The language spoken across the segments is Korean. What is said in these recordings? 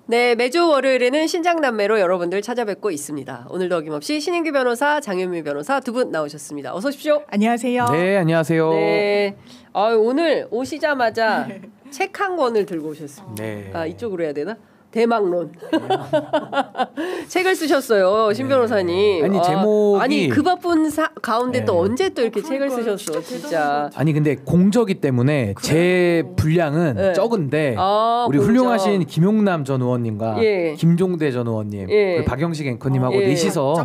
네, 매주 월요일에는 신장남매로 여러분들 찾아뵙고 있습니다. 오늘도 어김없이 신인규 변호사, 장현미 변호사 두 분 나오셨습니다. 어서 오십시오. 안녕하세요. 네, 안녕하세요. 네, 오늘 오시자마자 책 한 권을 들고 오셨습니다. 네. 이쪽으로 해야 되나? 대망론. 책을 쓰셨어요, 신 변호사님. 아니, 제목이 아니 그 바쁜 가운데 네. 또 언제 또 이렇게 책을 쓰셨어, 진짜. 아니 근데 공저기 때문에 제 분량은 네. 적은데 우리 공저. 훌륭하신 김용남 전 의원님과 예. 김종대 전 의원님, 그리고 박영식 앵커님하고 예. 넷이서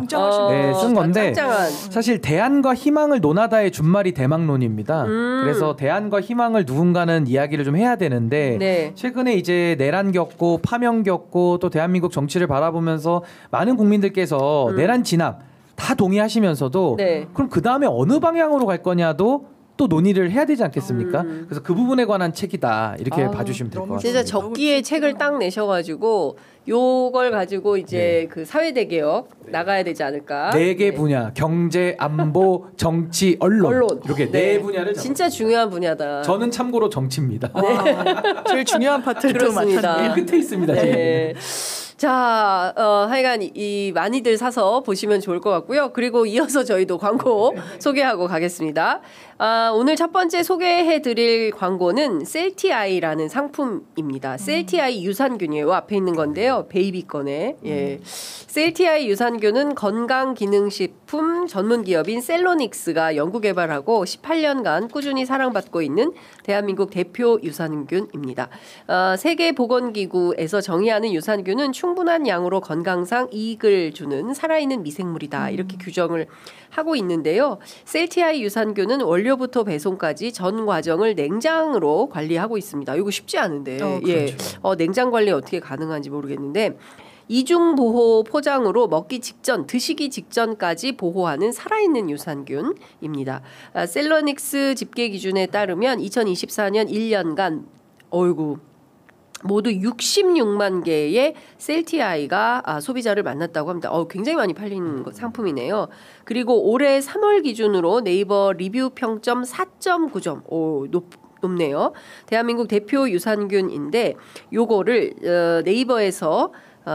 쓴 건데 짱짱한. 사실 대안과 희망을 논하다의 준말이 대망론입니다. 그래서 대안과 희망을 누군가는 이야기를 좀 해야 되는데 네. 최근에 이제 내란 겪고 파명 겪고 또 대한민국 정치를 바라보면서 많은 국민들께서 내란 진압 다 동의하시면서도 네. 그럼 그 다음에 어느 방향으로 갈 거냐도 또 논의를 해야 되지 않겠습니까? 그래서 그 부분에 관한 책이다 이렇게 봐주시면 될 것 같습니다. 진짜 적기에 책을 딱 내셔가지고 요걸 가지고 이제 그 사회대개혁 나가야 되지 않을까? 4개 분야 경제, 안보, 정치, 언론 이렇게 네 분야를 진짜 중요한 분야다. 저는 참고로 정치입니다. 제일 중요한 파트를 또 그렇습니다. 맡았네요. 끝에 있습니다. 네. 자, 하여간 이 많이들 사서 보시면 좋을 것 같고요. 그리고 이어서 저희도 광고 소개하고 가겠습니다. 오늘 첫 번째 소개해드릴 광고는 셀티아이라는 상품입니다. 셀티아이 유산균이에요. 앞에 있는 건데요. 베이비 거네. 예. 셀티아이 유산균은 건강기능식품 전문기업인 셀로닉스가 연구개발하고 18년간 꾸준히 사랑받고 있는 대한민국 대표 유산균입니다. 세계보건기구에서 정의하는 유산균은 충분한 양으로 건강상 이익을 주는 살아있는 미생물이다. 이렇게 규정을 하고 있는데요. 셀티아이 유산균은 원료부터 배송까지 전 과정을 냉장으로 관리하고 있습니다. 이거 쉽지 않은데 그렇죠. 냉장 관리 어떻게 가능한지 모르겠는데 이중 보호 포장으로 먹기 직전, 드시기 직전까지 보호하는 살아있는 유산균입니다. 셀러닉스 집계 기준에 따르면 2024년 1년간 모두 66만 개의 셀티아이가 소비자를 만났다고 합니다. 굉장히 많이 팔린 상품이네요. 그리고 올해 3월 기준으로 네이버 리뷰 평점 4.9점. 높네요. 대한민국 대표 유산균인데 요거를 네이버에서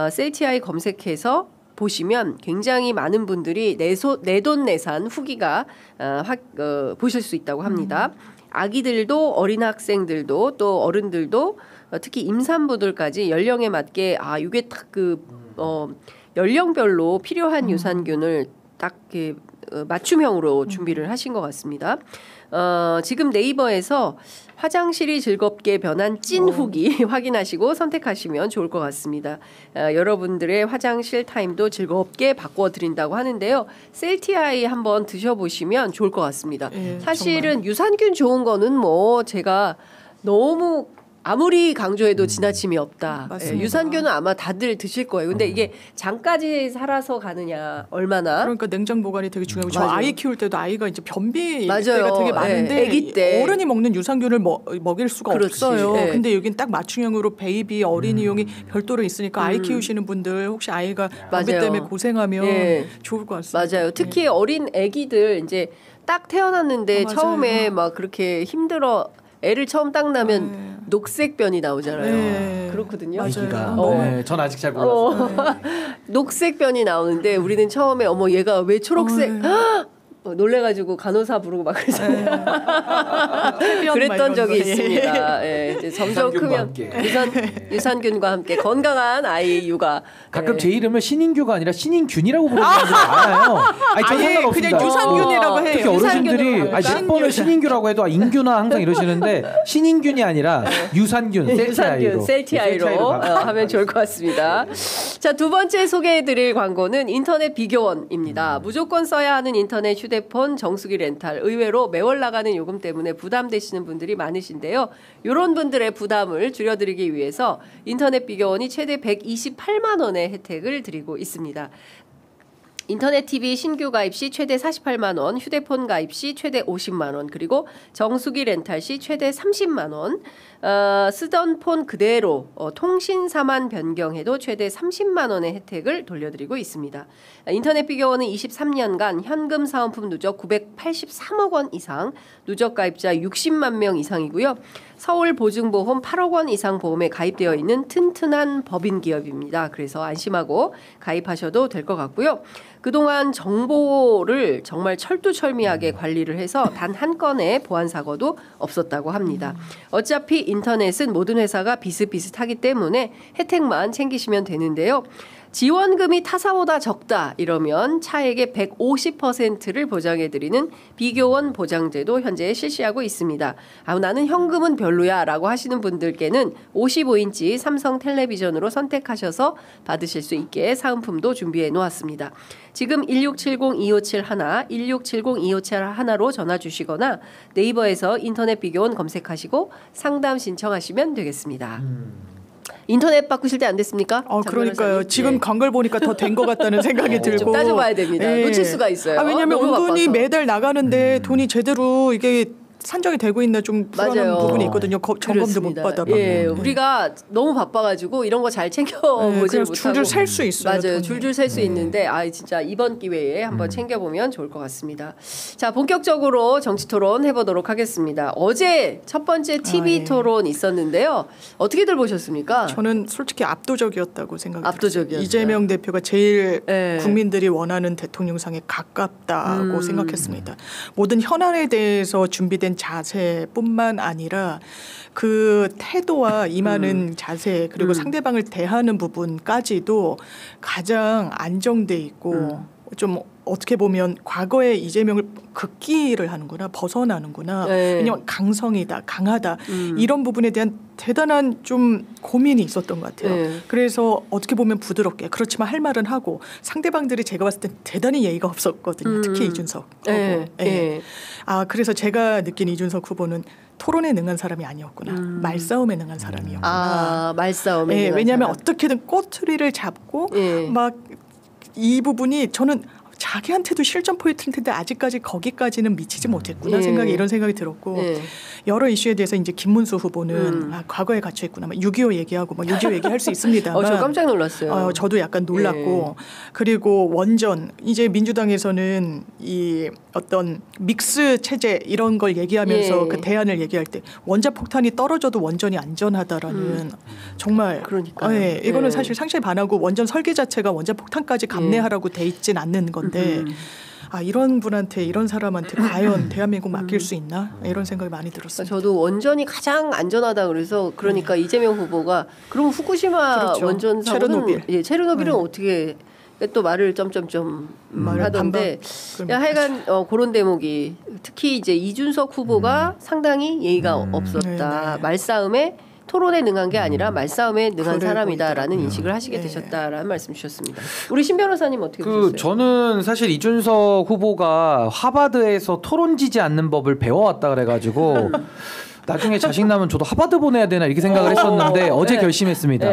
셀티아이 검색해서 보시면 굉장히 많은 분들이 내돈내산 후기가 보실 수 있다고 합니다. 아기들도 어린 학생들도 또 어른들도 특히 임산부들까지 연령에 맞게 이게 딱 연령별로 필요한 유산균을 딱 이렇게 맞춤형으로 준비를 하신 것 같습니다. 지금 네이버에서 화장실이 즐겁게 변한 찐 후기 확인하시고 선택하시면 좋을 것 같습니다. 여러분들의 화장실 타임도 즐겁게 바꿔드린다고 하는데요. 셀티아이 한번 드셔보시면 좋을 것 같습니다. 사실은 정말. 유산균 좋은 거는 제가 너무 아무리 강조해도 지나침이 없다. 유산균은 아마 다들 드실 거예요. 근데 이게 장까지 살아서 가느냐 얼마나. 그러니까 냉장 보관이 되게 중요하고 저 아이 키울 때도 아이가 이제 변비 맞아요. 때가 되게 많은데 아기 때. 어른이 먹는 유산균을 먹일 수가 없어요. 근데 여긴 딱 맞춤형으로 베이비 어린이용이 별도로 있으니까 아이 키우시는 분들 혹시 아이가 변비 때문에 고생하면 좋을 것 같습니다. 맞아요. 특히 어린 아기들 이제 딱 태어났는데 처음에 막 그렇게 힘들어 애를 처음 딱 낳으면 녹색변이 나오잖아요. 그렇거든요. 맞아요. 전 아직 잘 몰랐어요. 녹색변이 나오는데 우리는 처음에 얘가 왜 초록색 놀래가지고 간호사 부르고 막 그랬잖아요. 그랬던 적이 있습니다. 이제 점점 크면 유산균과 함께 건강한 아이 육아. 가끔 제 이름을 신인규가 아니라 신인균이라고 부르는 분들이 많아요. 아니, 그냥 유산균이라고 해요. 특히 어르신들이 몇 번을 신인규라고 해도 인규나 항상 이러시는데 신인균이 아니라 유산균, 셀티아이로 하면 좋을 것 같습니다. 자, 두 번째 소개해드릴 광고는 인터넷 비교원입니다. 무조건 써야 하는 인터넷 휴대폰 정수기 렌탈. 의외로 매월 나가는 요금 때문에 부담되시는 분들이 많으신데요. 이런 분들의 부담을 줄여드리기 위해서 인터넷 비교원이 최대 128만 원의 혜택을 드리고 있습니다. 인터넷 TV 신규 가입 시 최대 48만 원, 휴대폰 가입 시 최대 50만 원, 그리고 정수기 렌탈 시 최대 30만 원, 쓰던 폰 그대로 통신사만 변경해도 최대 30만 원의 혜택을 돌려드리고 있습니다. 인터넷 비교원은 23년간 현금 사은품 누적 983억 원 이상, 누적 가입자 60만 명 이상이고요. 서울보증보험 8억 원 이상 보험에 가입되어 있는 튼튼한 법인 기업입니다. 그래서 안심하고 가입하셔도 될 것 같고요. 그동안 정보를 정말 철두철미하게 관리를 해서 단 한 건의 보안 사고도 없었다고 합니다. 어차피 인터넷은 모든 회사가 비슷비슷하기 때문에 혜택만 챙기시면 되는데요. 지원금이 타사보다 적다 이러면 차액의 150%를 보장해드리는 비교원 보장제도 현재 실시하고 있습니다. 나는 현금은 별로야 라고 하시는 분들께는 55인치 삼성 텔레비전으로 선택하셔서 받으실 수 있게 사은품도 준비해 놓았습니다. 지금 1670-2571, 1670-2571로 전화 주시거나 네이버에서 인터넷 비교원 검색하시고 상담 신청하시면 되겠습니다. 인터넷 바꾸실 때 안 됐습니까? 그러니까요. 지금 간 걸 보니까 더 된 것 같다는 생각이 들고. 좀 따져봐야 됩니다. 놓칠 수가 있어요. 왜냐하면 은근히 매달 나가는데 돈이 제대로 이게 산정이 되고 있나 좀 불안한 부분이 있거든요. 점검도 못 받아봐. 예, 우리가 너무 바빠가지고 이런 거 잘 챙겨보지 못하고 줄줄 셀 수 있어요. 맞아요. 줄줄 셀 수 있는데 진짜 이번 기회에 한번 챙겨보면 좋을 것 같습니다. 자, 본격적으로 정치토론 해보도록 하겠습니다. 어제 첫 번째 TV 토론 있었는데요. 어떻게들 보셨습니까? 저는 솔직히 압도적이었다고 생각합니다. 압도적이었어요. 이재명 대표가 제일 국민들이 원하는 대통령상에 가깝다고 생각했습니다. 모든 현안에 대해서 준비된 자세뿐만 아니라 그 태도와 임하는 자세 그리고 상대방을 대하는 부분까지도 가장 안정돼 있고 좀 어떻게 보면 과거에 이재명을 극기를 하는구나 벗어나는구나 왜냐하면 강성이다 강하다 이런 부분에 대한 대단한 좀 고민이 있었던 것 같아요. 그래서 어떻게 보면 부드럽게 그렇지만 할 말은 하고 상대방들이 제가 봤을 때 대단히 예의가 없었거든요. 특히 이준석 후보. 그래서 제가 느낀 이준석 후보는 토론에 능한 사람이 아니었구나. 말싸움에 능한 사람이었구나. 말싸움에 능한 왜냐하면 사람. 어떻게든 꼬투리를 잡고 막 이 부분이 저는 자기한테도 실전 포인트일 텐데 아직까지 거기까지는 미치지 못했구나 이런 생각이 들었고 여러 이슈에 대해서 이제 김문수 후보는 과거에 갇혀 있구나 6.25 얘기하고 6.25 얘기할 수 있습니다만 저 깜짝 놀랐어요. 저도 약간 놀랐고 그리고 원전 이제 민주당에서는 이 어떤 믹스 체제 이런 걸 얘기하면서 그 대안을 얘기할 때 원자폭탄이 떨어져도 원전이 안전하다라는 정말 이거는 사실 상식에 반하고 원전 설계 자체가 원자폭탄까지 감내하라고 돼 있진 않는 건데 이런 분한테 이런 사람한테 과연 대한민국 맡길 수 있나 이런 생각이 많이 들었어요. 저도 원전이 가장 안전하다 그러니까 이재명 후보가 그럼 후쿠시마 원전 사고는 체르노빌은 어떻게 또 말을 점점점 하던데 하여간 그런 대목이 특히 이제 이준석 후보가 상당히 예의가 없었다. 말싸움에 토론에 능한 게 아니라 말싸움에 능한 사람이다라는 인식을 하시게 되셨다라는 말씀 주셨습니다. 우리 신 변호사님 어떻게 보셨어요? 저는 사실 이준석 후보가 하버드에서 토론지지 않는 법을 배워왔다 그래가지고 나중에 자식 나면 저도 하버드 보내야 되나 이렇게 생각을 했었는데 어제 결심했습니다.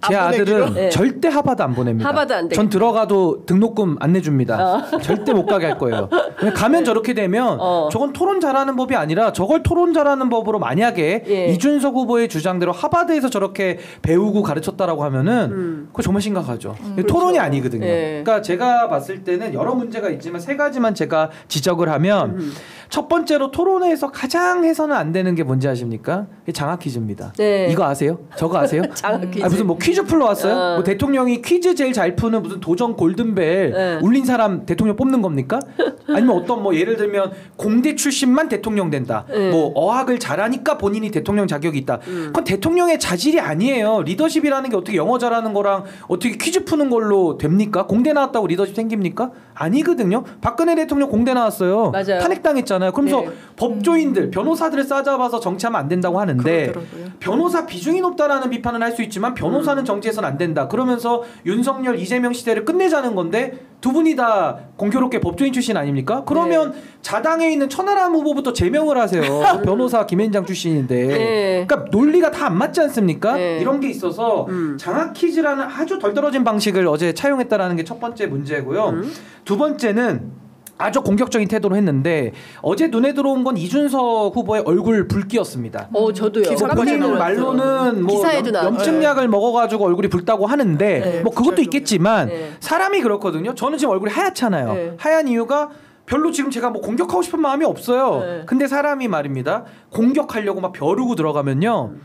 제 아들은 절대 하버드 안 보냅니다. 하버드 안 전 들어가도 등록금 안 내줍니다. 절대 못 가게 할 거예요. 가면 저렇게 되면 저건 토론 잘하는 법이 아니라 저걸 토론 잘하는 법으로 만약에 이준석 후보의 주장대로 하버드에서 저렇게 배우고 가르쳤다라고 하면은 그거 정말 심각하죠. 토론이 아니거든요. 그러니까 제가 봤을 때는 여러 문제가 있지만 세 가지만 제가 지적을 하면 첫 번째로 토론회에서 가장 해서는 안 되는 게 뭔지 아십니까? 장학 퀴즈입니다. 이거 아세요? 저거 아세요? 장학 퀴즈. 무슨 뭐 퀴즈 풀러 왔어요? 뭐 대통령이 퀴즈 제일 잘 푸는 무슨 도전 골든벨 울린 사람 대통령 뽑는 겁니까? 아니면 어떤 뭐 예를 들면 공대 출신만 대통령 된다. 뭐 어학을 잘하니까 본인이 대통령 자격이 있다. 그건 대통령의 자질이 아니에요. 리더십이라는 게 어떻게 영어 잘하는 거랑 어떻게 퀴즈 푸는 걸로 됩니까? 공대 나왔다고 리더십 생깁니까? 아니거든요. 박근혜 대통령 공대 나왔어요. 맞아요. 탄핵당했잖아요. 그러면서 법조인들, 변호사들을 싸잡아서 정치하면 안 된다고 하는데 변호사 비중이 높다라는 비판은 할 수 있지만 변호사는 정치에서는 안 된다. 그러면서 윤석열, 이재명 시대를 끝내자는 건데 두 분이 다 공교롭게 법조인 출신 아닙니까? 그러면 자당에 있는 천하람 후보부터 제명을 하세요. 변호사 김앤장 출신인데. 그러니까 논리가 다 안 맞지 않습니까? 이런 게 있어서 장학 퀴즈라는 아주 덜 떨어진 방식을 어제 차용했다라는 게 첫 번째 문제고요. 두 번째는 아주 공격적인 태도로 했는데 어제 눈에 들어온 건 이준석 후보의 얼굴 붉기였습니다. 저도요. 본인 말로는 뭐 염증약을 먹어가지고 얼굴이 붉다고 하는데 뭐 그것도 있겠지만 사람이 그렇거든요. 저는 지금 얼굴이 하얗잖아요. 하얀 이유가 별로 지금 제가 뭐 공격하고 싶은 마음이 없어요. 네. 근데 사람이 말입니다. 공격하려고 막 벼르고 들어가면요.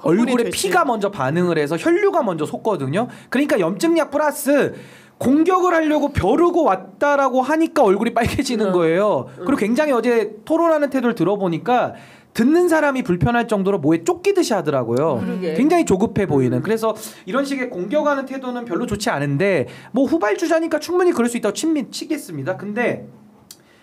얼굴에 되지. 피가 먼저 반응을 해서 혈류가 먼저 솟거든요. 그러니까 염증약 플러스 공격을 하려고 벼르고 왔다라고 하니까 얼굴이 빨개지는 거예요. 그리고 굉장히 어제 토론하는 태도를 들어보니까 듣는 사람이 불편할 정도로 뭐에 쫓기듯이 하더라고요. 굉장히 조급해 보이는. 그래서 이런 식의 공격하는 태도는 별로 좋지 않은데 뭐 후발주자니까 충분히 그럴 수 있다고 치겠습니다. 근데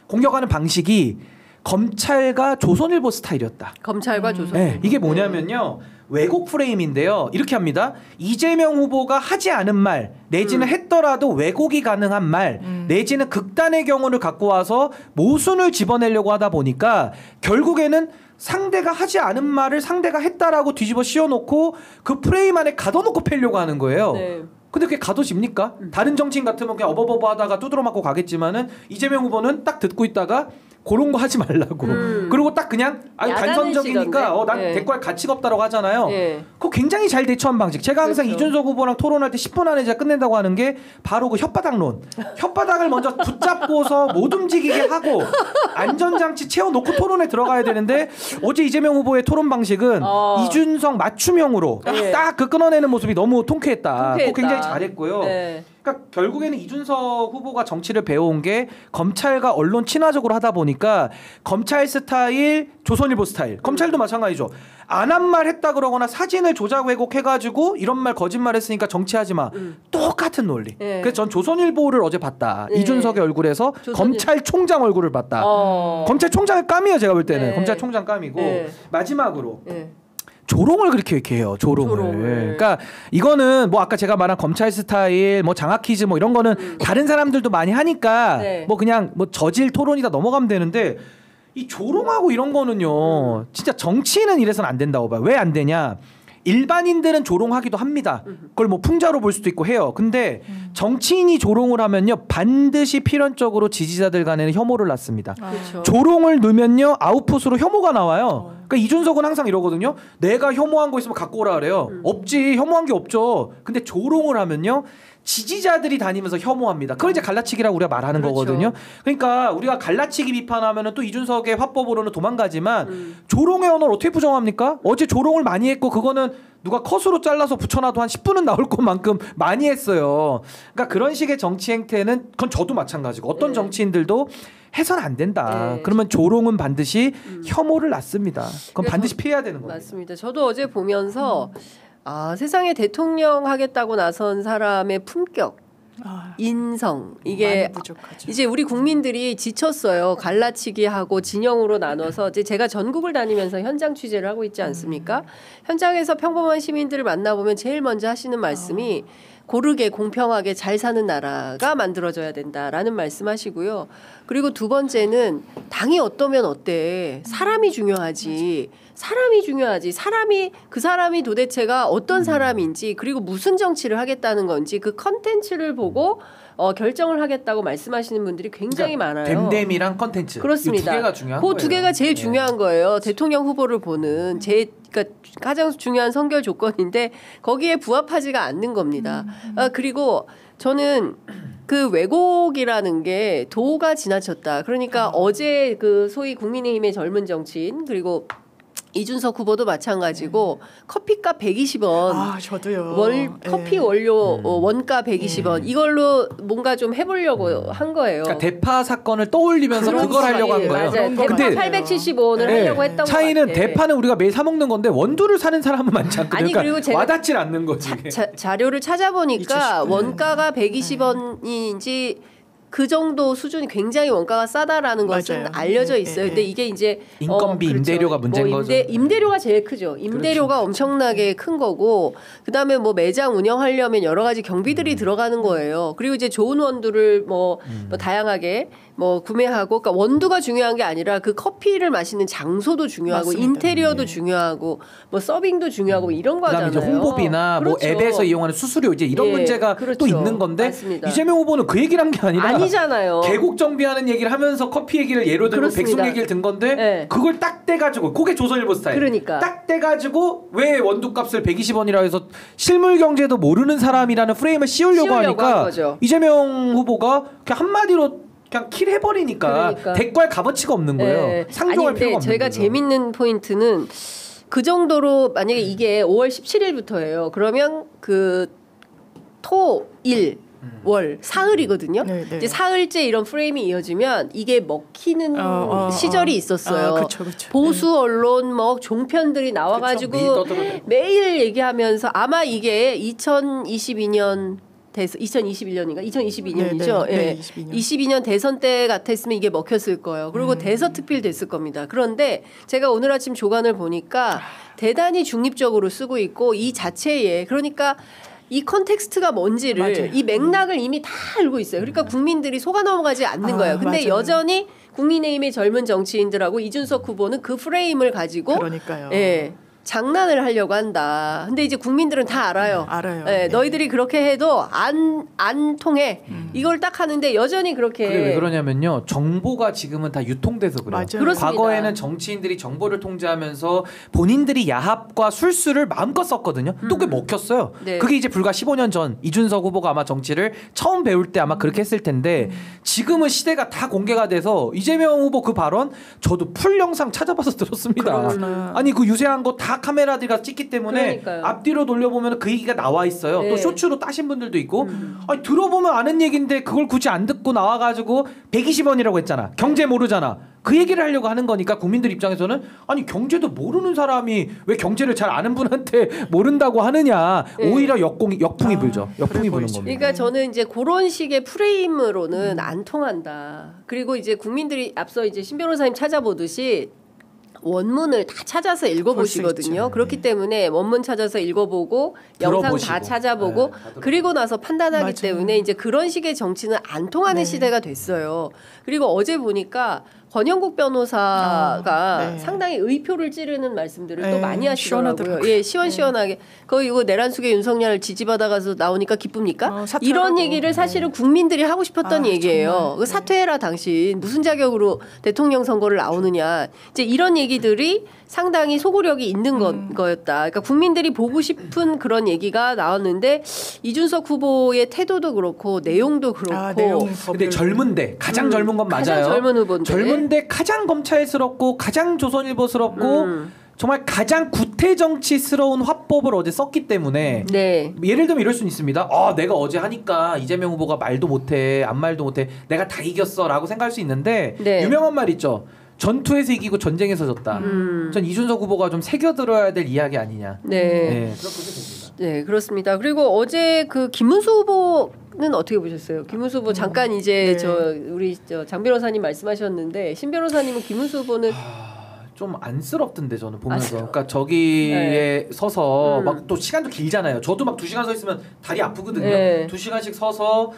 공격하는 방식이 검찰과 조선일보 스타일이었다. 검찰과 조선일보. 네, 이게 뭐냐면요. 왜곡 프레임인데요. 이렇게 합니다. 이재명 후보가 하지 않은 말 내지는 했더라도 왜곡이 가능한 말 내지는 극단의 경우를 갖고 와서 모순을 집어내려고 하다 보니까 결국에는 상대가 하지 않은 말을 상대가 했다라고 뒤집어 씌워놓고 그 프레임 안에 가둬놓고 패려고 하는 거예요. 네. 근데 그게 가둬집니까? 다른 정치인 같으면 그냥 어버버버 하다가 두드러 맞고 가겠지만은 이재명 후보는 딱 듣고 있다가 그런 거 하지 말라고. 그리고 딱 그냥 단선적이니까 난 네. 대꾸할 가치가 없다라고 하잖아요. 네. 그거 굉장히 잘 대처한 방식. 제가 항상 그렇죠. 이준석 후보랑 토론할 때 10분 안에 제가 끝낸다고 하는 게 바로 그 혓바닥론. 혓바닥을 먼저 붙잡고서 못 움직이게 하고 안전장치 채워놓고 토론에 들어가야 되는데 어제 이재명 후보의 토론 방식은 이준석 맞춤형으로 네. 딱 그 끊어내는 모습이 너무 통쾌했다. 그거 굉장히 잘했고요. 네. 그러니까 결국에는 이준석 후보가 정치를 배워온 게 검찰과 언론 친화적으로 하다 보니까 검찰 스타일, 조선일보 스타일. 검찰도 마찬가지죠. 안 한 말 했다 그러거나 사진을 조작 왜곡해가지고 이런 말 거짓말했으니까 정치하지 마. 똑같은 논리. 네. 그래서 전 조선일보를 어제 봤다. 네. 이준석의 얼굴에서 검찰총장 얼굴을 봤다. 검찰총장의 깜이에요. 제가 볼 때는. 네. 검찰총장 깜이고 네. 마지막으로. 네. 조롱을 그렇게 해요. 조롱을. 그러니까 이거는 뭐 아까 제가 말한 검찰 스타일, 뭐 장학 퀴즈 뭐 이런 거는 다른 사람들도 많이 하니까 네. 뭐 그냥 뭐 저질 토론이다 넘어가면 되는데 이 조롱하고 이런 거는요. 진짜 정치인은 이래서는 안 된다고 봐요. 왜 안 되냐? 일반인들은 조롱하기도 합니다. 그걸 뭐 풍자로 볼 수도 있고 해요. 근데 정치인이 조롱을 하면요 반드시 필연적으로 지지자들 간에는 혐오를 낳습니다. 그렇죠. 조롱을 넣으면요 아웃풋으로 혐오가 나와요. 그러니까 이준석은 항상 이러거든요. 내가 혐오한 거 있으면 갖고 오라 그래요. 없지. 혐오한 게 없죠. 근데 조롱을 하면요 지지자들이 다니면서 혐오합니다. 그걸 이제 갈라치기라고 우리가 말하는 그렇죠. 거거든요. 그러니까 우리가 갈라치기 비판하면은 또 이준석의 화법으로는 도망가지만 조롱의 언어를 어떻게 부정합니까? 어제 조롱을 많이 했고 그거는 누가 컷으로 잘라서 붙여놔도 한 10분은 나올 것만큼 많이 했어요. 그러니까 그런 식의 정치 행태는 그건 저도 마찬가지고 어떤 정치인들도 해서는 안 된다. 네. 그러면 조롱은 반드시 혐오를 낳습니다. 그건 반드시 피해야 되는 거예요. 맞습니다. 저도 어제 보면서 세상에 대통령 하겠다고 나선 사람의 품격, 인성 이게 이제 우리 국민들이 지쳤어요. 갈라치기 하고 진영으로 나눠서 이제 제가 전국을 다니면서 현장 취재를 하고 있지 않습니까? 현장에서 평범한 시민들을 만나보면 제일 먼저 하시는 말씀이 고르게 공평하게 잘 사는 나라가 만들어져야 된다라는 말씀하시고요. 그리고 두 번째는 당이 어떠면 어때? 사람이 중요하지. 그 사람이 도대체가 어떤 사람인지 그리고 무슨 정치를 하겠다는 건지 그 컨텐츠를 보고 결정을 하겠다고 말씀하시는 분들이 굉장히 많아요. 댐댐이랑 컨텐츠. 그렇습니다. 두 개가 중요한 거예요. 그 두 개가 제일 중요한 거예요. 대통령 후보를 보는 그러니까 가장 중요한 선결 조건인데 거기에 부합하지가 않는 겁니다. 그리고 저는 그 왜곡이라는 게 도가 지나쳤다. 그러니까 어제 그 소위 국민의힘의 젊은 정치인 그리고 이준석 후보도 마찬가지고 커피값 120원. 저도요. 커피 원료 원가 120원. 이걸로 뭔가 좀 해보려고 한 거예요. 그러니까 대파 사건을 떠올리면서 그걸 하려고 한 거예요. 맞아요. 대파 875원을 하려고 했던 거 차이는 대파는 우리가 매일 사 먹는 건데 원두를 사는 사람은 많지 않거든요. 아니 그리고 제가 와닿질 않는 거지. 자료를 찾아보니까 원가가 120원인지 그 정도 수준이 굉장히 원가가 싸다라는 것은 알려져 있어요. 근데 이게 이제 인건비, 그렇죠. 임대료가 문제인 거죠. 임대료가 제일 크죠. 임대료가 그렇죠. 엄청나게 큰 거고 그다음에 뭐 매장 운영하려면 여러 가지 경비들이 들어가는 거예요. 그리고 이제 좋은 원두를 뭐 다양하게 구매하고 그러니까 원두가 중요한 게 아니라 그 커피를 마시는 장소도 중요하고 맞습니다. 인테리어도 중요하고 뭐 서빙도 중요하고 이런 거잖아요. 그다음에 이제 홍보비나 그렇죠. 뭐 앱에서 이용하는 수수료 이제 이런 문제가 그렇죠. 또 있는 건데 맞습니다. 이재명 후보는 그 얘기를 한 게 아니잖아요. 계곡 정비하는 얘기를 하면서 커피 얘기를 예로 들고 백숙 얘기를 든 건데 그걸 딱 떼가지고 그게 조선일보 스타일. 그러니까 딱 떼가지고 왜 원두값을 120원이라 해서 실물 경제도 모르는 사람이라는 프레임을 씌우려고 하니까 이재명 후보가 그냥 한마디로 그냥 킬해버리니까 그러니까. 대과할 값어치가 없는 거예요. 네. 상종할 필요가 없는 제가 거죠. 재밌는 포인트는 그 정도로 만약에 이게 5월 17일부터예요. 그러면 그 토, 일, 월, 사흘이거든요. 네, 네. 이제 사흘째 이런 프레임이 이어지면 이게 먹히는 시절이 있었어요. 그쵸. 보수 언론 뭐 종편들이 나와가지고 매일 얘기하면서 아마 이게 2022년 2021년인가? 2022년이죠. 네, 예. 22년 대선 때 같았으면 이게 먹혔을 거예요. 그리고 대서특필 됐을 겁니다. 그런데 제가 오늘 아침 조간을 보니까 대단히 중립적으로 쓰고 있고 이 자체에 그러니까 이 컨텍스트가 뭔지를 맞아요. 이 맥락을 이미 다 알고 있어요. 그러니까 국민들이 속아 넘어가지 않는 거예요. 근데 맞아요. 여전히 국민의힘의 젊은 정치인들하고 이준석 후보는 그 프레임을 가지고 그러니까요. 예. 장난을 하려고 한다. 근데 이제 국민들은 다 알아요. 알아요. 예, 너희들이 그렇게 해도 안 통해. 이걸 딱 하는데 여전히 그렇게. 그게 왜 그러냐면요. 정보가 지금은 다 유통돼서 그래요. 맞아요. 그렇습니다. 과거에는 정치인들이 정보를 통제하면서 본인들이 야합과 술수를 마음껏 썼거든요. 또 그게 먹혔어요. 네. 그게 이제 불과 15년 전 이준석 후보가 아마 정치를 처음 배울 때 아마 그렇게 했을 텐데 지금은 시대가 다 공개가 돼서 이재명 후보 그 발언 저도 풀 영상 찾아봐서 들었습니다. 그렇구나. 아니 그 유세한 거 다 카메라들이 찍기 때문에 그러니까요. 앞뒤로 돌려보면 그 얘기가 나와 있어요. 네. 또 쇼츠로 따신 분들도 있고 아니 들어보면 아는 얘기인데 그걸 굳이 안 듣고 나와가지고 120원이라고 했잖아. 경제 모르잖아. 그 얘기를 하려고 하는 거니까 국민들 입장에서는 아니 경제도 모르는 사람이 왜 경제를 잘 아는 분한테 모른다고 하느냐. 네. 오히려 역풍이 불죠. 역풍이 부는 겁니다. 그러니까 저는 이제 그런 식의 프레임으로는 안 통한다. 그리고 이제 국민들이 앞서 이제 신 변호사님 찾아보듯이 원문을 다 찾아서 읽어보시거든요. 그렇기 때문에 원문 찾아서 읽어보고 영상 들어보시고. 다 찾아보고 그리고 나서 판단하기 맞아요. 때문에 이제 그런 식의 정치는 안 통하는 시대가 됐어요. 그리고 어제 보니까 권영국 변호사가 네. 상당히 의표를 찌르는 말씀들을 또 네, 많이 하시더라고요. 시원하더라고요. 예, 시원시원하게. 거의 이거 내란숙의 윤석열 지지받아가서 나오니까 기쁩니까? 사퇴하라고. 이런 얘기를 사실은 국민들이 하고 싶었던 얘기예요. 정말. 그 사퇴해라 당신. 무슨 자격으로 대통령 선거를 나오느냐. 이제 이런 얘기들이 상당히 소구력이 있는 거였다. 그러니까 국민들이 보고 싶은 그런 얘기가 나왔는데 이준석 후보의 태도도 그렇고 내용도 그렇고. 내용 근데 젊은데 가장 젊은 건 맞아요. 가장 젊은 후보인데. 젊은데 가장 검찰스럽고 가장 조선일보스럽고 정말 가장 구태정치스러운 화법을 어제 썼기 때문에 네. 예를 들면 이럴 수는 있습니다. 내가 어제 하니까 이재명 후보가 말도 못해 아무 말도 못해 내가 다 이겼어라고 생각할 수 있는데 네. 유명한 말 있죠. 전투에서 이기고 전쟁에서 졌다. 전 이준석 후보가 좀 새겨들어야 될 이야기 아니냐. 네. 그렇게 됩니다. 네, 그렇습니다. 그리고 어제 그 김문수 후보는 어떻게 보셨어요? 김문수 후보 잠깐 이제 네. 우리 장 변호사님 말씀하셨는데 신 변호사님은 김문수 후보는 좀 안쓰럽던데 저는 보면서. 그러니까 저기에 서서 막 또 시간도 길잖아요. 저도 막 2시간 서 있으면 다리 아프거든요. 네. 2시간씩 서서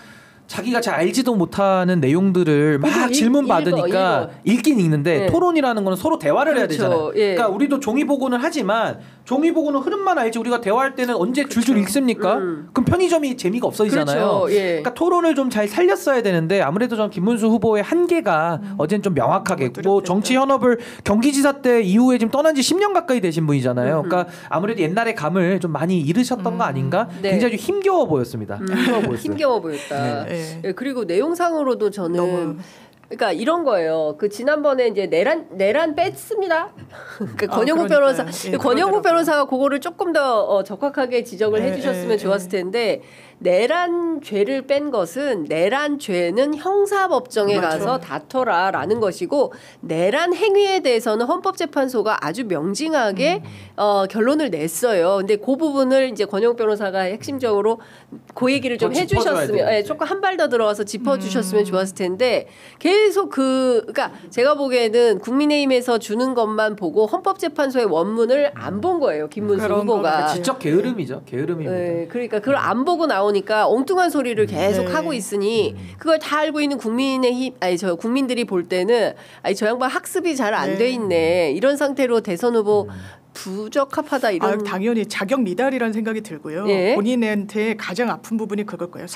자기가 잘 알지도 못하는 내용들을 막 질문 받으니까 읽긴 읽는데 네. 토론이라는 거는 서로 대화를 해야 되잖아요. 예. 그러니까 우리도 종이 보고는 하지만 종이 보고는 흐름만 알지 우리가 대화할 때는 언제 줄줄 읽습니까? 그럼 편의점이 재미가 없어지잖아요. 그렇죠. 예. 그러니까 토론을 좀 잘 살렸어야 되는데 아무래도 전 김문수 후보의 한계가 어제는 좀 명확하게 뭐 정치 현업을 경기지사 때 이후에 지금 떠난 지 10년 가까이 되신 분이잖아요. 그러니까 아무래도 옛날의 감을 좀 많이 잃으셨던 거 아닌가? 네. 굉장히 좀 힘겨워 보였습니다. 힘겨워 보였어요. 힘겨워 보였다. 네. 예, 그리고 내용상으로도 저는 너무 그러니까 이런 거예요. 그 지난번에 이제 내란 뺐습니다. 그 권영국 그러니까요. 변호사, 예, 권영국 그러더라고요. 변호사가 그거를 조금 더 적확하게 지적을 예, 해주셨으면 예, 좋았을 텐데 내란죄를 뺀 것은 내란죄는 형사법정에 맞죠. 가서 다퉈라라는 것이고 내란 행위에 대해서는 헌법재판소가 아주 명징하게 결론을 냈어요. 근데 그 부분을 이제 권영국 변호사가 핵심적으로 그 얘기를 좀 더 짚어줘야 해주셨으면, 되는데. 예, 조금 한 발 더 들어가서 짚어주셨으면 좋았을 텐데 계속 그러니까 제가 보기에는 국민의힘에서 주는 것만 보고 헌법재판소의 원문을 안 본 거예요. 김문수 그런 후보가. 것 같아요. 지적 게으름이죠. 게으름입니다. 네, 그러니까 그걸 안 보고 나오니까 엉뚱한 소리를 계속 네. 하고 있으니 그걸 다 알고 있는 국민들이 볼 때는 저 양반 학습이 잘 안 돼 있네 이런 상태로 대선 후보 부적합하다 이런. 당연히 자격 미달이라는 생각이 들고요. 예. 본인한테 가장 아픈 부분이 그걸 거예요.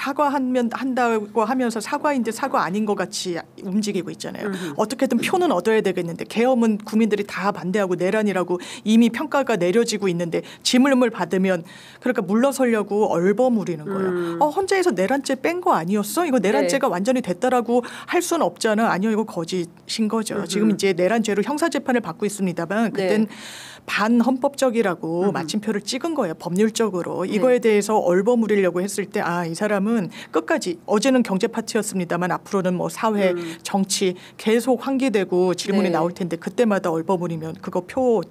한다고 하면서 사과인데 사과 아닌 것 같이 움직이고 있잖아요. 어떻게든 표는 얻어야 되겠는데 계엄은 국민들이 다 반대하고 내란이라고 이미 평가가 내려지고 있는데 짐을 받으면 그러니까 물러서려고 얼버무리는 거예요. 헌재에서 내란죄 뺀 거 아니었어? 이거 내란죄가 완전히 됐다라고 할 수는 없잖아. 아니요, 이거 거짓인 거죠. 지금 이제 내란죄로 형사재판을 받고 있습니다만 그땐 반헌법적이라고 마침표를 찍은 거예요. 법률적으로. 이거에 대해서 얼버무리려고 했을 때 이 사람은 끝까지 어제는 경제 파트였습니다만 앞으로는 뭐 사회, 정치 계속 환기되고 질문이 나올 텐데 그때마다 얼버무리면 그거 표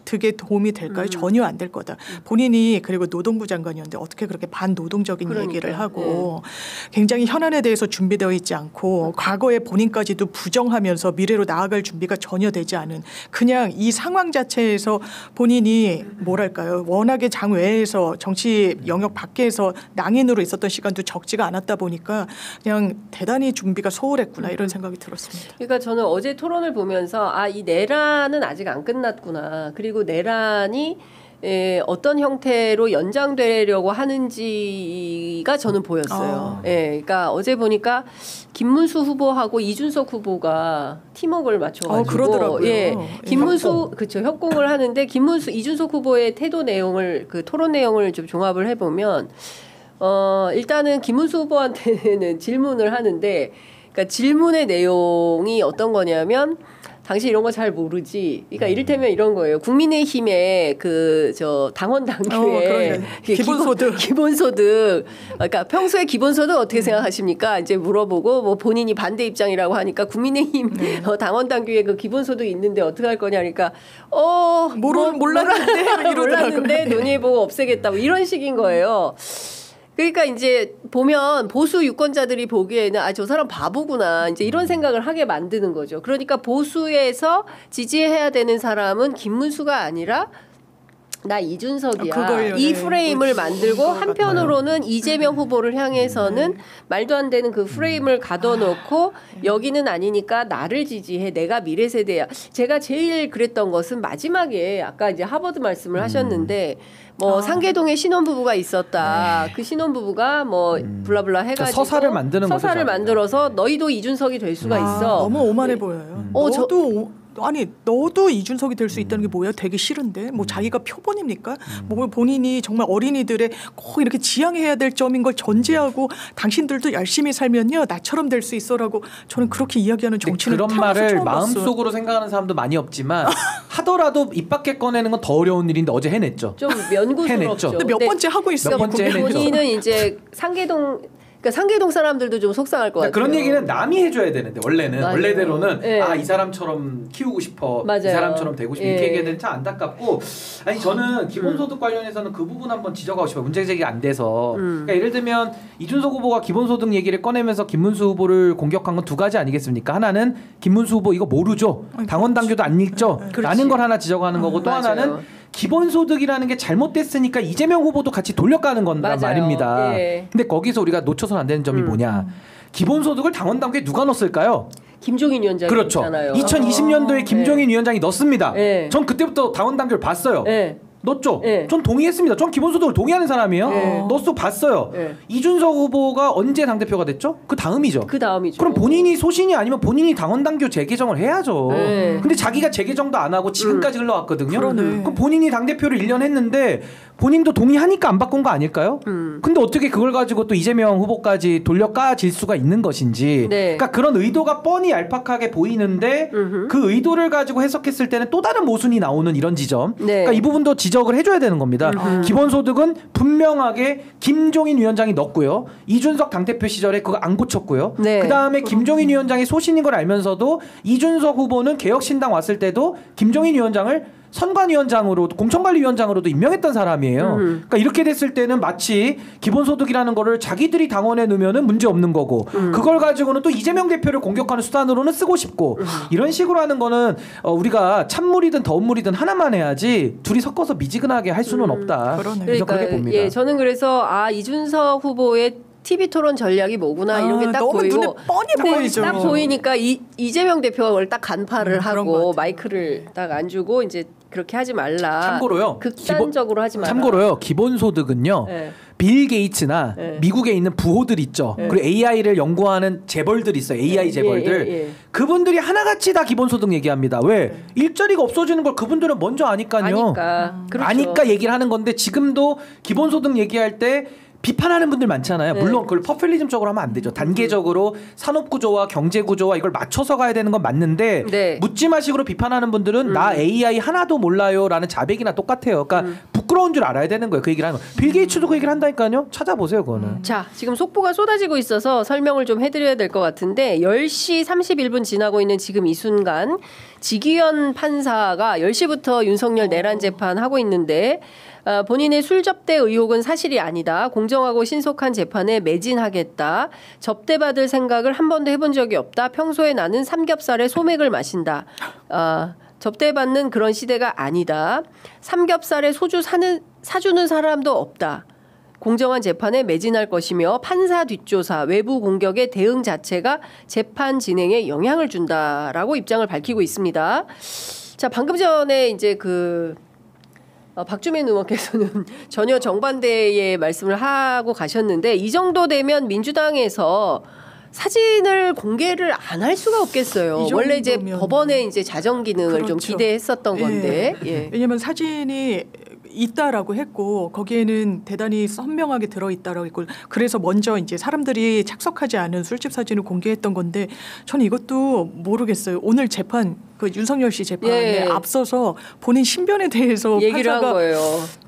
득에 도움이 될까요? 전혀 안 될 거다. 본인이 그리고 노동부 장관이었는데 어떻게 그렇게 반노동적인 얘기를 하고 굉장히 현안에 대해서 준비되어 있지 않고 과거에 본인까지도 부정하면서 미래로 나아갈 준비가 전혀 되지 않은 그냥 이 상황 자체에서 본인이 뭐랄까요? 워낙에 장외에서 정치 영역 밖에서 낭인으로 있었던 시간도 적지가 않았다 보니까 그냥 대단히 준비가 소홀했구나 이런 생각이 들었습니다. 그러니까 저는 어제 토론을 보면서 이 내란은 아직 안 끝났구나. 그리고 내란이 어떤 형태로 연장되려고 하는지가 저는 보였어요. 그러니까 어제 보니까 김문수 후보하고 이준석 후보가 팀워크를 맞춰가지고, 그러더라고요. 김문수 그렇죠 협공을 하는데 이준석 후보의 태도 내용을 그 토론 내용을 좀 종합을 해보면 일단은 김문수 후보한테는 질문을 하는데, 그러니까 질문의 내용이 어떤 거냐면. 당신 이런 거 잘 모르지. 그러니까 이를테면 이런 거예요. 국민의힘의 당원 당규에 기본소득. 그러니까 평소에 기본소득 어떻게 생각하십니까? 이제 물어보고 뭐 본인이 반대 입장이라고 하니까 국민의힘 당원 당규에 그 기본소득 있는데 어떻게 할 거냐니까 몰랐는데 논의해보고 없애겠다고 이런 식인 거예요. 그러니까 이제 보면 보수 유권자들이 보기에는 저 사람 바보구나 이제 이런 생각을 하게 만드는 거죠. 그러니까 보수에서 지지해야 되는 사람은 김문수가 아니라 나 이준석이야. 이 프레임을 만들고 한편으로는 이재명 후보를 향해서는 말도 안 되는 그 프레임을 가둬놓고 여기는 아니니까 나를 지지해. 내가 미래 세대야. 제가 제일 그랬던 것은 마지막에 아까 이제 하버드 말씀을 하셨는데 상계동에 신혼부부가 있었다. 그 신혼부부가 블라블라 해가지고 서사를 만드는 거죠. 서사를 만들어서 너희도 이준석이 될 수가 있어. 너무 오만해 보여요. 너도 이준석이 될 수 있다는 게 뭐야? 되게 싫은데 자기가 표본입니까? 본인이 정말 어린이들의 꼭 이렇게 지향해야 될 점인 걸 전제하고 당신들도 열심히 살면요 나처럼 될 수 있어라고 저는 그렇게 이야기하는 정치는 그런 말을 마음속으로 생각하는 사람도 많이 없지만 하더라도 입 밖에 꺼내는 건 더 어려운 일인데 어제 해냈죠. 좀 면구스럽죠. 근데 몇 번째 하고 있어요. 본인은 이제 상계동 사람들도 좀 속상할 것 같아요. 그런 얘기는 남이 해줘야 되는데 원래대로는 이 사람처럼 키우고 싶어, 이 사람처럼 되고 싶어 이렇게 얘기해야 되는데 참 안타깝고 저는 기본소득 관련해서는 그 부분 한번 지적하고 싶어요. 문제 제기가 안 돼서 그러니까 예를 들면 이준석 후보가 기본소득 얘기를 꺼내면서 김문수 후보를 공격한 건 두 가지 아니겠습니까? 하나는 김문수 후보 이거 모르죠, 당원 당규도 안 읽죠 라는 걸 하나 지적하는 거고 또 하나는 기본소득이라는 게 잘못됐으니까 이재명 후보도 같이 돌려가는 건단 말입니다. 근데 거기서 우리가 놓쳐서는 안 되는 점이 뭐냐. 기본소득을 당원 당규에 누가 넣었을까요? 김종인 위원장이 그렇죠. 있잖아요. 2020년도에 김종인 위원장이 넣습니다. 전 그때부터 당원 당규를 봤어요. 넣었죠. 전 동의했습니다. 전 기본소득을 동의하는 사람이에요. 넣었어 봤어요. 이준석 후보가 언제 당대표가 됐죠? 그 다음이죠. 그럼 본인이 소신이 아니면 본인이 당원 당규 재개정을 해야죠. 근데 자기가 재개정도 안 하고 지금까지 흘러왔거든요. 그럼 본인이 당대표를 1년 했는데 본인도 동의하니까 안 바꾼 거 아닐까요? 근데 어떻게 그걸 가지고 또 이재명 후보까지 돌려까질 수가 있는 것인지. 그러니까 그런 의도가 뻔히 얄팍하게 보이는데 그 의도를 가지고 해석했을 때는 또 다른 모순이 나오는 이런 지점. 그러니까 이 부분도 지적을 해줘야 되는 겁니다. 기본소득은 분명하게 김종인 위원장이 넣었고요. 이준석 당대표 시절에 그거 안 고쳤고요. 그다음에 김종인 위원장이 소신인 걸 알면서도 이준석 후보는 개혁신당 왔을 때도 김종인 위원장을 선관위원장으로 공천관리위원장으로도 임명했던 사람이에요. 그러니까 이렇게 됐을 때는 마치 기본소득이라는 거를 자기들이 당원에 넣으면은 문제 없는 거고 그걸 가지고는 또 이재명 대표를 공격하는 수단으로는 쓰고 싶고 이런 식으로 하는 거는 우리가 찬물이든 더운 물이든 하나만 해야지 둘이 섞어서 미지근하게 할 수는 없다. 그러니까 그렇게 봅니다. 저는 그래서 이준석 후보의 TV 토론 전략이 뭐구나 이런 게 딱 보이고 눈에 뻔히 보이죠. 딱 보이니까 이재명 대표가 원래 딱 간파를 하고 마이크를 딱 안 주고 이제 그렇게 하지 말라. 참고로요. 극단적으로 하지 말라. 참고로요. 기본소득은요. 네. 빌 게이츠나 미국에 있는 부호들 있죠. 그리고 AI를 연구하는 재벌들 있어요. AI 재벌들. 그분들이 하나같이 다 기본소득 얘기합니다. 왜? 일자리가 없어지는 걸 그분들은 먼저 아니까요. 그렇죠. 아니까 얘기를 하는 건데 지금도 기본소득 얘기할 때 비판하는 분들 많잖아요. 물론 그걸 퍼퓰리즘적으로 하면 안 되죠. 단계적으로 산업구조와 경제구조와 이걸 맞춰서 가야 되는 건 맞는데 묻지마식으로 비판하는 분들은 나 AI 하나도 몰라요라는 자백이나 똑같아요. 그러니까 부끄러운 줄 알아야 되는 거예요. 그 얘기를 하는 거. 빌 게이츠도 그 얘기를 한다니까요. 찾아보세요. 그거는. 자, 지금 속보가 쏟아지고 있어서 설명을 좀 해드려야 될 것 같은데 10시 31분 지나고 있는 지금 이 순간 지기현 판사가 10시부터 윤석열 내란 재판 하고 있는데 본인의 술 접대 의혹은 사실이 아니다. 공정하고 신속한 재판에 매진하겠다. 접대받을 생각을 한 번도 해본 적이 없다. 평소에 나는 삼겹살에 소맥을 마신다. 접대받는 그런 시대가 아니다. 삼겹살에 소주 사주는 사람도 없다. 공정한 재판에 매진할 것이며 판사 뒷조사, 외부 공격의 대응 자체가 재판 진행에 영향을 준다라고 입장을 밝히고 있습니다. 자, 방금 전에 이제 박주민 의원께서는 전혀 정반대의 말씀을 하고 가셨는데 이 정도 되면 민주당에서 사진을 공개를 안 할 수가 없겠어요. 원래 이제 법원의 이제 자정 기능을 좀 기대했었던 건데. 왜냐하면 사진이 있다라고 했고 거기에는 대단히 선명하게 들어있다라고 했고 그래서 먼저 이제 사람들이 착석하지 않은 술집 사진을 공개했던 건데 저는 이것도 모르겠어요. 오늘 재판 그 윤석열 씨 재판에 앞서서 본인 신변에 대해서 얘기를 한 거예요.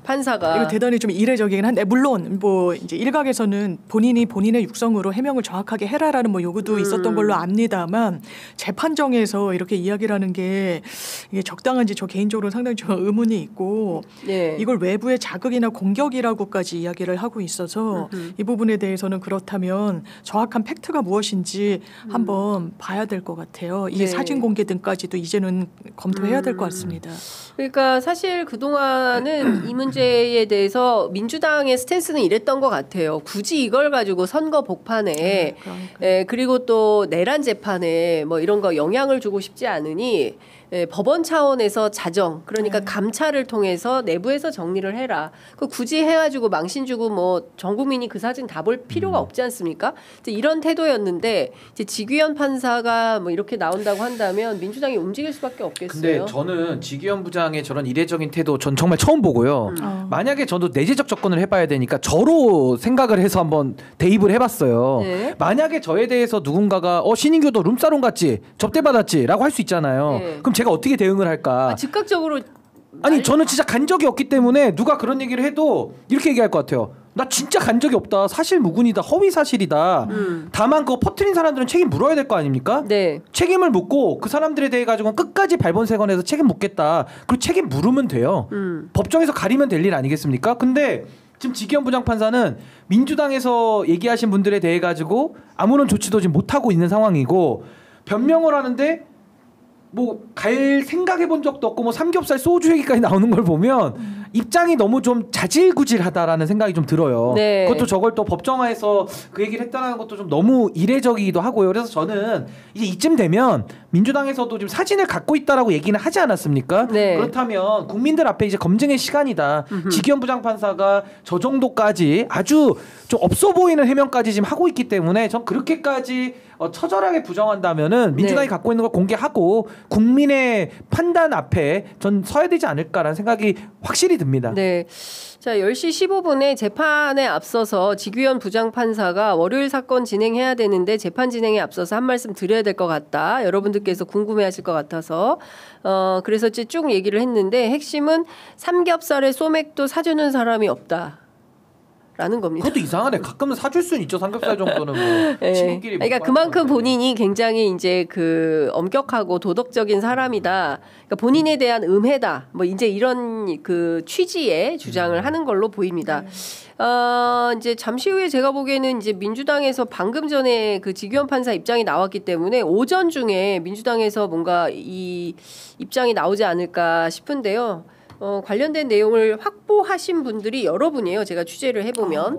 판사가 이거 대단히 좀 이례적이긴 한데 물론 뭐 이제 일각에서는 본인의 육성으로 해명을 정확하게 해라라는 뭐 요구도 있었던 걸로 압니다만 재판정에서 이렇게 이야기를 하는 게 이게 적당한지 저 개인적으로 상당히 좀 의문이 있고 이걸 외부의 자극이나 공격이라고까지 이야기를 하고 있어서 이 부분에 대해서는 그렇다면 정확한 팩트가 무엇인지 한번 봐야 될 것 같아요. 이 사진 공개 등까지도 이제는 검토해야 될 것 같습니다. 그러니까 사실 그동안은 이 문제에 대해서 민주당의 스탠스는 이랬던 것 같아요. 굳이 이걸 가지고 선거 복판에 그리고 또 내란 재판에 뭐 이런 거 영향을 주고 싶지 않으니 법원 차원에서 자정 그러니까 감찰을 통해서 내부에서 정리를 해라. 그 굳이 해가지고 망신 주고 뭐 전 국민이 그 사진 다 볼 필요가 없지 않습니까? 이런 태도였는데 이제 지규현 판사가 뭐 이렇게 나온다고 한다면 민주당이 움직일 수밖에 없겠어요. 근데 저는 지규현 부장의 저런 이례적인 태도 전 정말 처음 보고요. 만약에 저도 내재적 접근을 해봐야 되니까 저로 생각을 해서 한번 대입을 해봤어요. 만약에 저에 대해서 누군가가 신인규도 룸사롱 갔지 접대받았지라고 할 수 있잖아요. 그럼 제가 어떻게 대응을 할까? 즉각적으로 아니 저는 진짜 간 적이 없기 때문에 누가 그런 얘기를 해도 이렇게 얘기할 것 같아요. 나 진짜 간 적이 없다. 사실 무근이다. 허위 사실이다. 다만 그거 퍼뜨린 사람들은 책임 물어야 될 거 아닙니까? 책임을 묻고 그 사람들에 대해 가지고는 끝까지 발본색원해서 책임 묻겠다. 그리고 책임 물으면 돼요. 법정에서 가리면 될 일 아니겠습니까? 근데 지금 지기현 부장판사는 민주당에서 얘기하신 분들에 대해 가지고 아무런 조치도 지금 못하고 있는 상황이고 변명을 하는데 뭐 갈 생각해 본 적도 없고 뭐 삼겹살 소주 얘기까지 나오는 걸 보면 입장이 너무 좀 자질구질하다라는 생각이 좀 들어요. 그것도 저걸 또 법정에서 그 얘기를 했다는 것도 좀 너무 이례적이기도 하고요. 그래서 저는 이제 이쯤 되면 민주당에서도 지금 사진을 갖고 있다라고 얘기는 하지 않았습니까? 그렇다면 국민들 앞에 이제 검증의 시간이다. 지기현 부장판사가 저 정도까지 아주 좀 없어 보이는 해명까지 지금 하고 있기 때문에 전 그렇게까지 처절하게 부정한다면은 민주당이 갖고 있는 걸 공개하고 국민의 판단 앞에 전 서야 되지 않을까라는 생각이 확실히 듭니다. 자, 10시 15분에 재판에 앞서서 지규현 부장판사가 월요일 사건 진행해야 되는데 재판 진행에 앞서서 한 말씀 드려야 될 것 같다. 여러분들께서 궁금해하실 것 같아서 그래서 이제 쭉 얘기를 했는데 핵심은 삼겹살에 소맥도 사주는 사람이 없다. 라는 겁니다. 그것도 이상하네. 가끔은 사줄 수는 있죠. 삼겹살 정도는 뭐 친구끼리. 그러니까 그만큼 본인이 굉장히 이제 그 엄격하고 도덕적인 사람이다. 그러니까 본인에 대한 음해다. 뭐 이제 이런 그 취지의 주장을 하는 걸로 보입니다. 이제 잠시 후에 제가 보기에는 이제 민주당에서 방금 전에 그 지규현 판사 입장이 나왔기 때문에 오전 중에 민주당에서 뭔가 이 입장이 나오지 않을까 싶은데요. 관련된 내용을 확보하신 분들이 여러분이에요. 제가 취재를 해보면.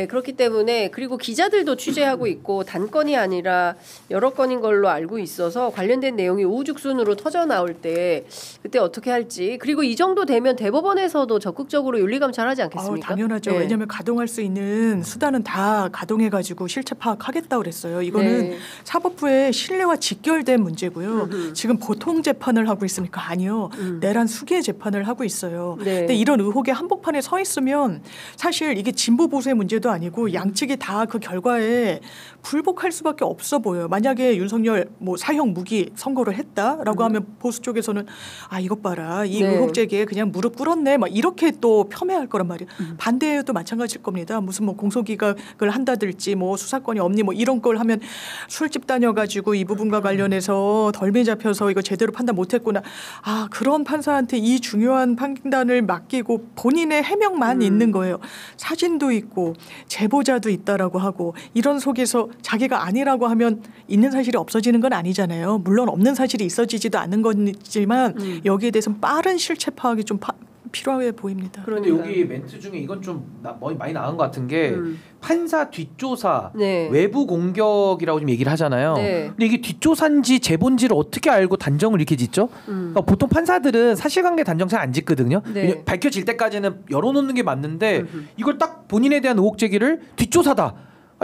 그렇기 때문에 그리고 기자들도 취재하고 있고 단건이 아니라 여러 건인 걸로 알고 있어서 관련된 내용이 우후죽순으로 터져 나올 때 그때 어떻게 할지 그리고 이 정도 되면 대법원에서도 적극적으로 윤리감찰하지 않겠습니까? 당연하죠. 왜냐하면 가동할 수 있는 수단은 다 가동해가지고 실체 파악하겠다고 그랬어요. 이거는 사법부의 신뢰와 직결된 문제고요. 지금 보통 재판을 하고 있습니까? 아니요. 내란 수기의 재판을 하고 있어요. 근데 이런 의혹의 한복판에 서 있으면 사실 이게 진보 보수의 문제도 아니고 양측이 다 그 결과에 불복할 수밖에 없어 보여요. 만약에 윤석열 뭐 사형 무기 선고를 했다라고 하면 보수 쪽에서는 이것 봐라 이 의혹 제기에 그냥 무릎 꿇었네 막 이렇게 또 폄훼할 거란 말이에요. 반대도 마찬가지일 겁니다. 무슨 뭐 공소기각을 한다든지 뭐 수사권이 없니 뭐 이런 걸 하면 술집 다녀가지고 이 부분과 관련해서 덜미 잡혀서 이거 제대로 판단 못했구나. 그런 판사한테 이 중요한 판단을 맡기고 본인의 해명만 있는 거예요. 사진도 있고 제보자도 있다라고 하고 이런 속에서 자기가 아니라고 하면 있는 사실이 없어지는 건 아니잖아요. 물론 없는 사실이 있어지지도 않는 거지만 여기에 대해서는 빠른 실체 파악이 좀 필요해 보입니다. 그런데 여기 멘트 중에 이건 좀 많이 나간 것 같은 게 판사 뒷조사, 외부 공격이라고 좀 얘기를 하잖아요. 근데 이게 뒷조사인지 제본지를 어떻게 알고 단정을 이렇게 짓죠? 그러니까 보통 판사들은 사실관계 단정 잘 안 짓거든요. 밝혀질 때까지는 열어놓는 게 맞는데 이걸 딱 본인에 대한 의혹 제기를 뒷조사다.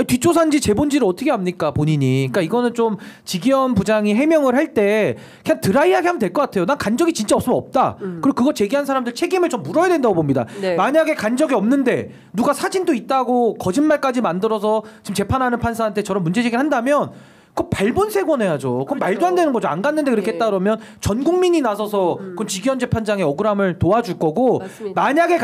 뒷조사인지 제본지를 어떻게 압니까 본인이. 그러니까 이거는 좀 지기현 부장이 해명을 할 때 그냥 드라이하게 하면 될 것 같아요. 난 간 적이 진짜 없으면 없다. 그리고 그거 제기한 사람들 책임을 좀 물어야 된다고 봅니다. 만약에 간 적이 없는데 누가 사진도 있다고 거짓말까지 만들어서 지금 재판하는 판사한테 저런 문제 제기를 한다면 그거 발본색원 해야죠. 그건 말도 안 되는 거죠. 안 갔는데 그렇게 했다 그러면 전 국민이 나서서 그건 지기현 재판장의 억울함을 도와줄 거고 만약에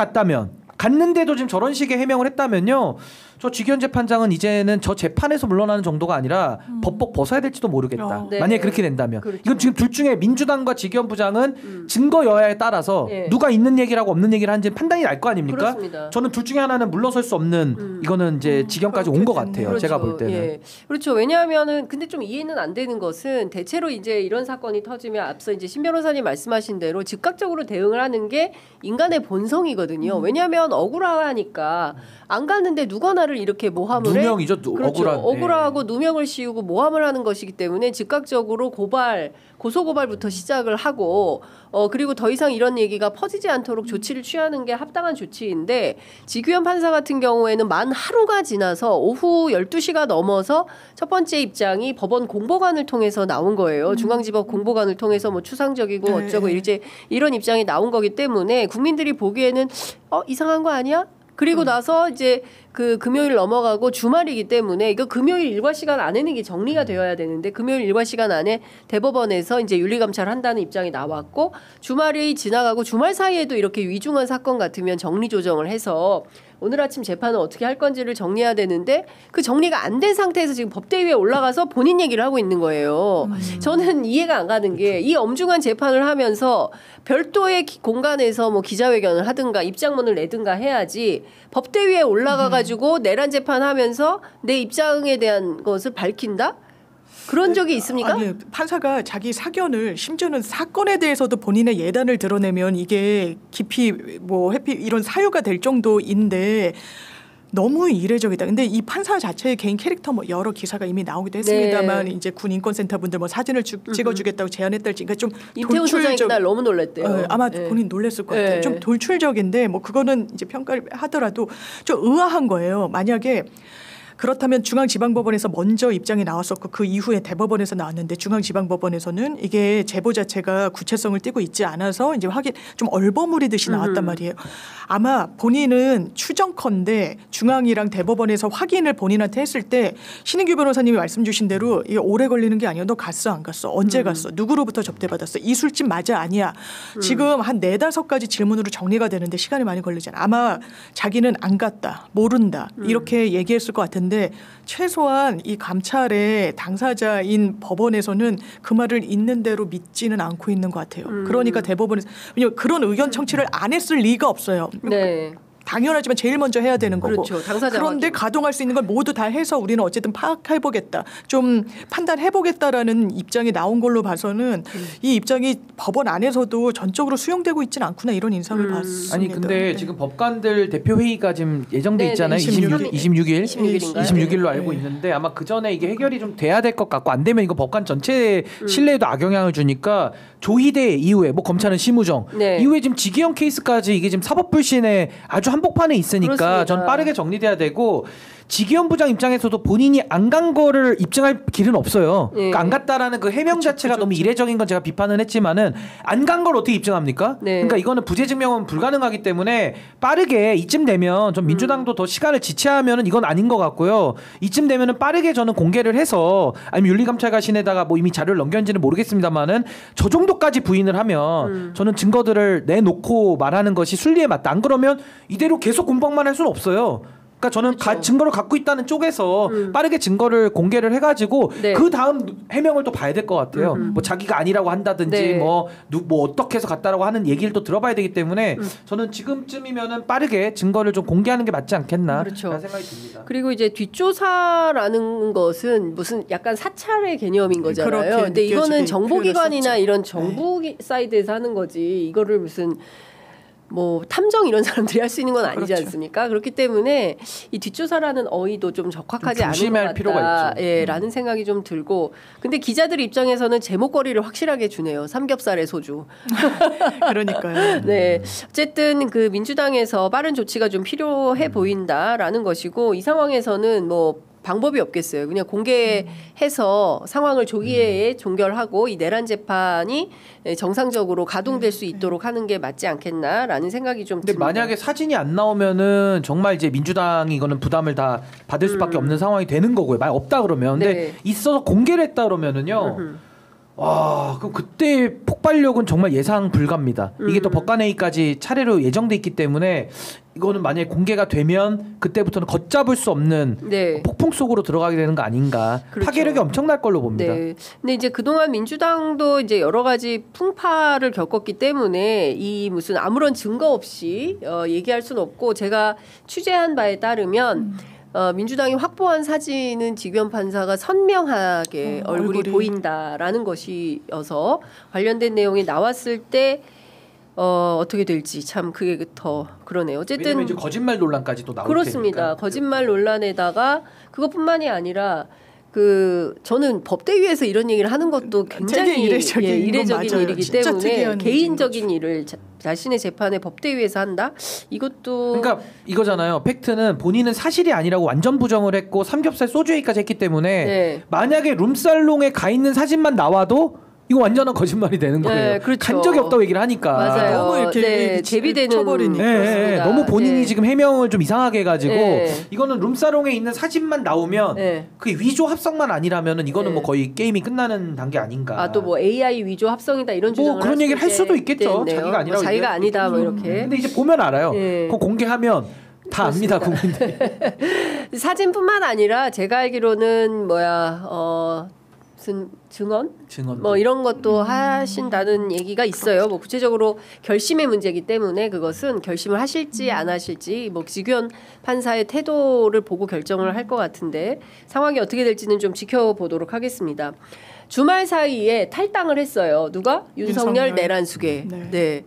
갔는데도 지금 저런 식의 해명을 했다면요. 저 지기현 재판장은 이제는 저 재판에서 물러나는 정도가 아니라 법복 벗어야 될지도 모르겠다. 만약에 그렇게 된다면. 이건 지금 둘 중에 민주당과 지기현 부장은 증거 여야에 따라서 누가 있는 얘기라고 없는 얘기를 하는지 판단이 날 거 아닙니까? 그렇습니다. 저는 둘 중에 하나는 물러설 수 없는 이거는 이제 지기현까지 온 것 같아요. 제가 볼 때는. 그렇죠. 왜냐하면은 근데 좀 이해는 안 되는 것은 대체로 이제 이런 사건이 터지면 앞서 이제 신 변호사님 말씀하신 대로 즉각적으로 대응을 하는 게 인간의 본성이거든요. 왜냐하면 억울하니까 안 갔는데 누가 나를 이렇게 모함을 누명이죠. 그렇죠. 억울하고 누명을 씌우고 모함을 하는 것이기 때문에 즉각적으로 고소고발부터 시작을 하고 그리고 더 이상 이런 얘기가 퍼지지 않도록 조치를 취하는 게 합당한 조치인데 지규현 판사 같은 경우에는 만 하루가 지나서 오후 12시가 넘어서 첫 번째 입장이 법원 공보관을 통해서 나온 거예요. 중앙지법 공보관을 통해서 뭐 추상적이고 어쩌고 이제 이런 입장이 나온 거기 때문에 국민들이 보기에는 이상한 거 아니야? 그리고 나서 이제 그 금요일 넘어가고 주말이기 때문에 이거 금요일 일과 시간 안에는 이게 정리가 되어야 되는데 금요일 일과 시간 안에 대법원에서 이제 윤리감찰한다는 입장이 나왔고 주말이 지나가고 주말 사이에도 이렇게 위중한 사건 같으면 정리 조정을 해서 오늘 아침 재판은 어떻게 할 건지를 정리해야 되는데 그 정리가 안 된 상태에서 지금 법대위에 올라가서 본인 얘기를 하고 있는 거예요. 저는 이해가 안 가는 게 이 엄중한 재판을 하면서 별도의 공간에서 뭐 기자회견을 하든가 입장문을 내든가 해야지 법대위에 올라가가지고 내란 재판하면서 내 입장에 대한 것을 밝힌다? 그런 적이 있습니까? 아니, 판사가 자기 사견을 심지어는 사건에 대해서도 본인의 예단을 드러내면 이게 깊이 뭐 회피 이런 사유가 될 정도인데 너무 이례적이다. 근데 이 판사 자체의 개인 캐릭터 뭐 여러 기사가 이미 나오기도 했습니다만 이제 군 인권센터 분들 뭐 사진을 찍어주겠다고 제안했달지 그러니까 좀 임태훈 소장이 날 너무 놀랐대요. 아마 본인 놀랐을 것 같아요. 좀 돌출적인데 뭐 그거는 이제 평가를 하더라도 좀 의아한 거예요. 만약에 그렇다면 중앙지방법원에서 먼저 입장이 나왔었고 그 이후에 대법원에서 나왔는데 중앙지방법원에서는 이게 제보 자체가 구체성을 띠고 있지 않아서 이제 좀 얼버무리듯이 나왔단 말이에요. 아마 본인은 추정컨대 중앙이랑 대법원에서 확인을 본인한테 했을 때 신인규 변호사님이 말씀 주신 대로 이게 오래 걸리는 게 아니야. 너 갔어 안 갔어? 언제 갔어? 누구로부터 접대받았어? 이 술집 맞아 아니야? 지금 한 4-5가지 질문으로 정리가 되는데 시간이 많이 걸리잖아. 아마 자기는 안 갔다. 모른다. 이렇게 얘기했을 것 같은데 최소한 이 감찰의 당사자인 법원에서는 그 말을 있는 대로 믿지는 않고 있는 것 같아요. 그러니까 대법원에서 왜냐하면 그런 의견 청취를 안 했을 리가 없어요. 네. 당연하지만 제일 먼저 해야 되는 거고. 그렇죠. 당사자 그런데 확인. 가동할 수 있는 걸 모두 다 해서 우리는 어쨌든 파악해보겠다. 좀 판단해보겠다라는 입장이 나온 걸로 봐서는 이 입장이 법원 안에서도 전적으로 수용되고 있지는 않구나 이런 인상을 봤습니다. 아니 근데 네. 지금 법관들 대표회의가 지금 예정돼 네, 있잖아요. 26일로 알고 네. 있는데 아마 그 전에 이게 해결이 좀 돼야 될 것 같고 안 되면 이거 법관 전체 신뢰에도 악영향을 주니까 조희대 이후에 뭐 검찰은 심우정 네. 이후에 지금 지기현 케이스까지 이게 지금 사법불신에 아주 한복판에 있으니까 그렇습니다. 전 빠르게 정리돼야 되고 지기현 부장 입장에서도 본인이 안 간 거를 입증할 길은 없어요. 네. 그러니까 안 갔다라는 그 해명 자체가 너무 이례적인 건 제가 비판은 했지만은 안 간 걸 어떻게 입증합니까? 네. 그러니까 이거는 부재 증명은 불가능하기 때문에 빠르게 이쯤 되면 좀 민주당도 더 시간을 지체하면은 이건 아닌 것 같고요. 이쯤 되면은 빠르게 저는 공개를 해서 아니면 윤리감찰관실에다가 뭐 이미 자료를 넘겼는지는 모르겠습니다만은 저 정도까지 부인을 하면 저는 증거들을 내놓고 말하는 것이 순리에 맞다. 안 그러면 이대로 계속 공방만 할 수는 없어요. 그러니까 저는 그렇죠. 증거를 갖고 있다는 쪽에서 빠르게 증거를 공개를 해가지고 네. 그 다음 해명을 또 봐야 될 것 같아요. 뭐 자기가 아니라고 한다든지 네. 뭐 어떻게 해서 갔다라고 하는 얘기를 또 들어봐야 되기 때문에 저는 지금쯤이면은 빠르게 증거를 좀 공개하는 게 맞지 않겠나 그렇죠. 라는 생각이 듭니다. 그리고 이제 뒷조사라는 것은 무슨 약간 사찰의 개념인 거잖아요. 근데 이거는 정보기관이나 이런 정부 사이드에서 하는 거지. 이거를 무슨 뭐 탐정 이런 사람들이 할 수 있는 건 아니지 그렇죠. 않습니까? 그렇기 때문에 이 뒷조사라는 어휘도 좀 적확하지 좀 않은 것 조심할 같다. 필요가 있죠. 예, 라는 생각이 좀 들고. 근데 기자들 입장에서는 제목거리를 확실하게 주네요. 삼겹살의 소주. 그러니까요. 네, 어쨌든 그 민주당에서 빠른 조치가 좀 필요해 보인다라는 것이고 이 상황에서는 뭐 방법이 없겠어요. 그냥 공개해서 상황을 조기에 종결하고 이 내란 재판이 정상적으로 가동될 수 있도록 하는 게 맞지 않겠나라는 생각이 좀 근데 듭니다. 만약에 사진이 안 나오면은 정말 이제 민주당이 이거는 부담을 다 받을 수밖에 없는 상황이 되는 거고요. 만약 없다 그러면. 근데 네. 있어서 공개를 했다 그러면은요. 와, 그럼 그때 폭발력은 정말 예상 불가입니다. 이게 또 법관회의까지 차례로 예정돼 있기 때문에 이거는 만약에 공개가 되면 그때부터는 걷잡을 수 없는 네. 폭풍 속으로 들어가게 되는 거 아닌가. 그렇죠. 파괴력이 엄청날 걸로 봅니다. 네. 근데 이제 그동안 민주당도 이제 여러 가지 풍파를 겪었기 때문에 이 무슨 아무런 증거 없이 얘기할 수는 없고 제가 취재한 바에 따르면 민주당이 확보한 사진은 지기현 판사가 선명하게 얼굴이 보인다라는 것이어서 관련된 내용이 나왔을 때 어떻게 될지 참 그게 더 그러네요. 어쨌든 왜냐면 이제 거짓말 논란까지 또 나올 그렇습니다. 테니까. 거짓말 논란에다가 그것뿐만이 아니라 저는 법대위에서 이런 얘기를 하는 것도 굉장히 이례적인 일이기 때문에 개인적인 일을 자신의 재판에 법대위에서 한다? 이것도 그러니까 이거잖아요. 팩트는 본인은 사실이 아니라고 완전 부정을 했고 삼겹살 소주 얘기까지 했기 때문에 네. 만약에 룸살롱에 가 있는 사진만 나와도 이거 완전한 거짓말이 되는 거예요. 네, 그렇죠. 간 적이 없다고 얘기를 하니까. 맞아요. 너무 이렇게 대비되는 처벌이니까. 네, 너무 본인이 지금 해명을 좀 이상하게 해가지고 네. 이거는 룸사롱에 있는 사진만 나오면 네. 그 위조 합성만 아니라면은 이거는 네. 뭐 거의 게임이 끝나는 단계 아닌가. 또 뭐 AI 위조 합성이다 이런 주장을 뭐 그런 얘기를 할 수도 있겠죠. 있겠네요. 자기가 아니라고 자기가 아니다 뭐 이렇게. 근데 이제 보면 알아요. 네. 그거 공개하면 다 압니다, 국민들이. 사진뿐만 아니라 제가 알기로는 무슨 증언 뭐 이런 것도 하신다는 얘기가 있어요. 뭐 구체적으로 결심의 문제이기 때문에 그것은 결심을 하실지 안 하실지 뭐 지기현 판사의 태도를 보고 결정을 할 것 같은데 상황이 어떻게 될지는 좀 지켜보도록 하겠습니다. 주말 사이에 탈당을 했어요. 누가? 윤석열 내란수계. 네.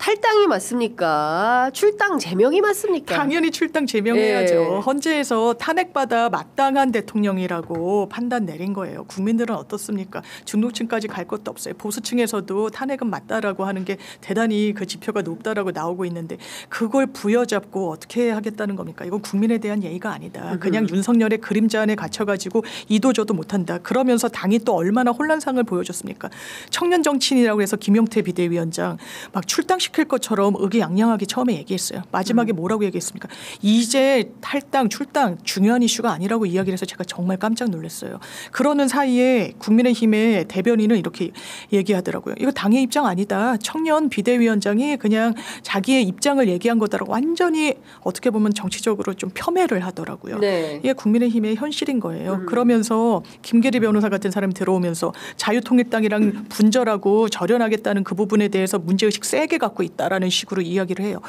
탈당이 맞습니까? 출당 제명이 맞습니까? 당연히 출당 제명해야죠. 네. 헌재에서 탄핵받아 마땅한 대통령이라고 판단 내린 거예요. 국민들은 어떻습니까? 중도층까지 갈 것도 없어요. 보수층에서도 탄핵은 맞다라고 하는 게 대단히 그 지표가 높다라고 나오고 있는데 그걸 부여잡고 어떻게 하겠다는 겁니까? 이건 국민에 대한 예의가 아니다. 그냥 윤석열의 그림자 안에 갇혀가지고 이도저도 못한다. 그러면서 당이 또 얼마나 혼란상을 보여줬습니까? 청년 정치인이라고 해서 김용태 비대위원장 막 출당시킬 것처럼 의기양양하게 처음에 얘기했어요. 마지막에 뭐라고 얘기했습니까? 이제 탈당, 출당 중요한 이슈가 아니라고 이야기를 해서 제가 정말 깜짝 놀랐어요. 그러는 사이에 국민의힘의 대변인은 이렇게 얘기하더라고요. 이거 당의 입장 아니다. 청년 비대위원장이 그냥 자기의 입장을 얘기한 거다라고 완전히 어떻게 보면 정치적으로 좀 폄훼를 하더라고요. 네. 이게 국민의힘의 현실인 거예요. 그러면서 김계리 변호사 같은 사람이 들어오면서 자유통일당이랑 분절하고 절연하겠다는 그 부분에 대해서 문제의식 세게 갖고 갖고 있다라는 식으로 이야기를 해요.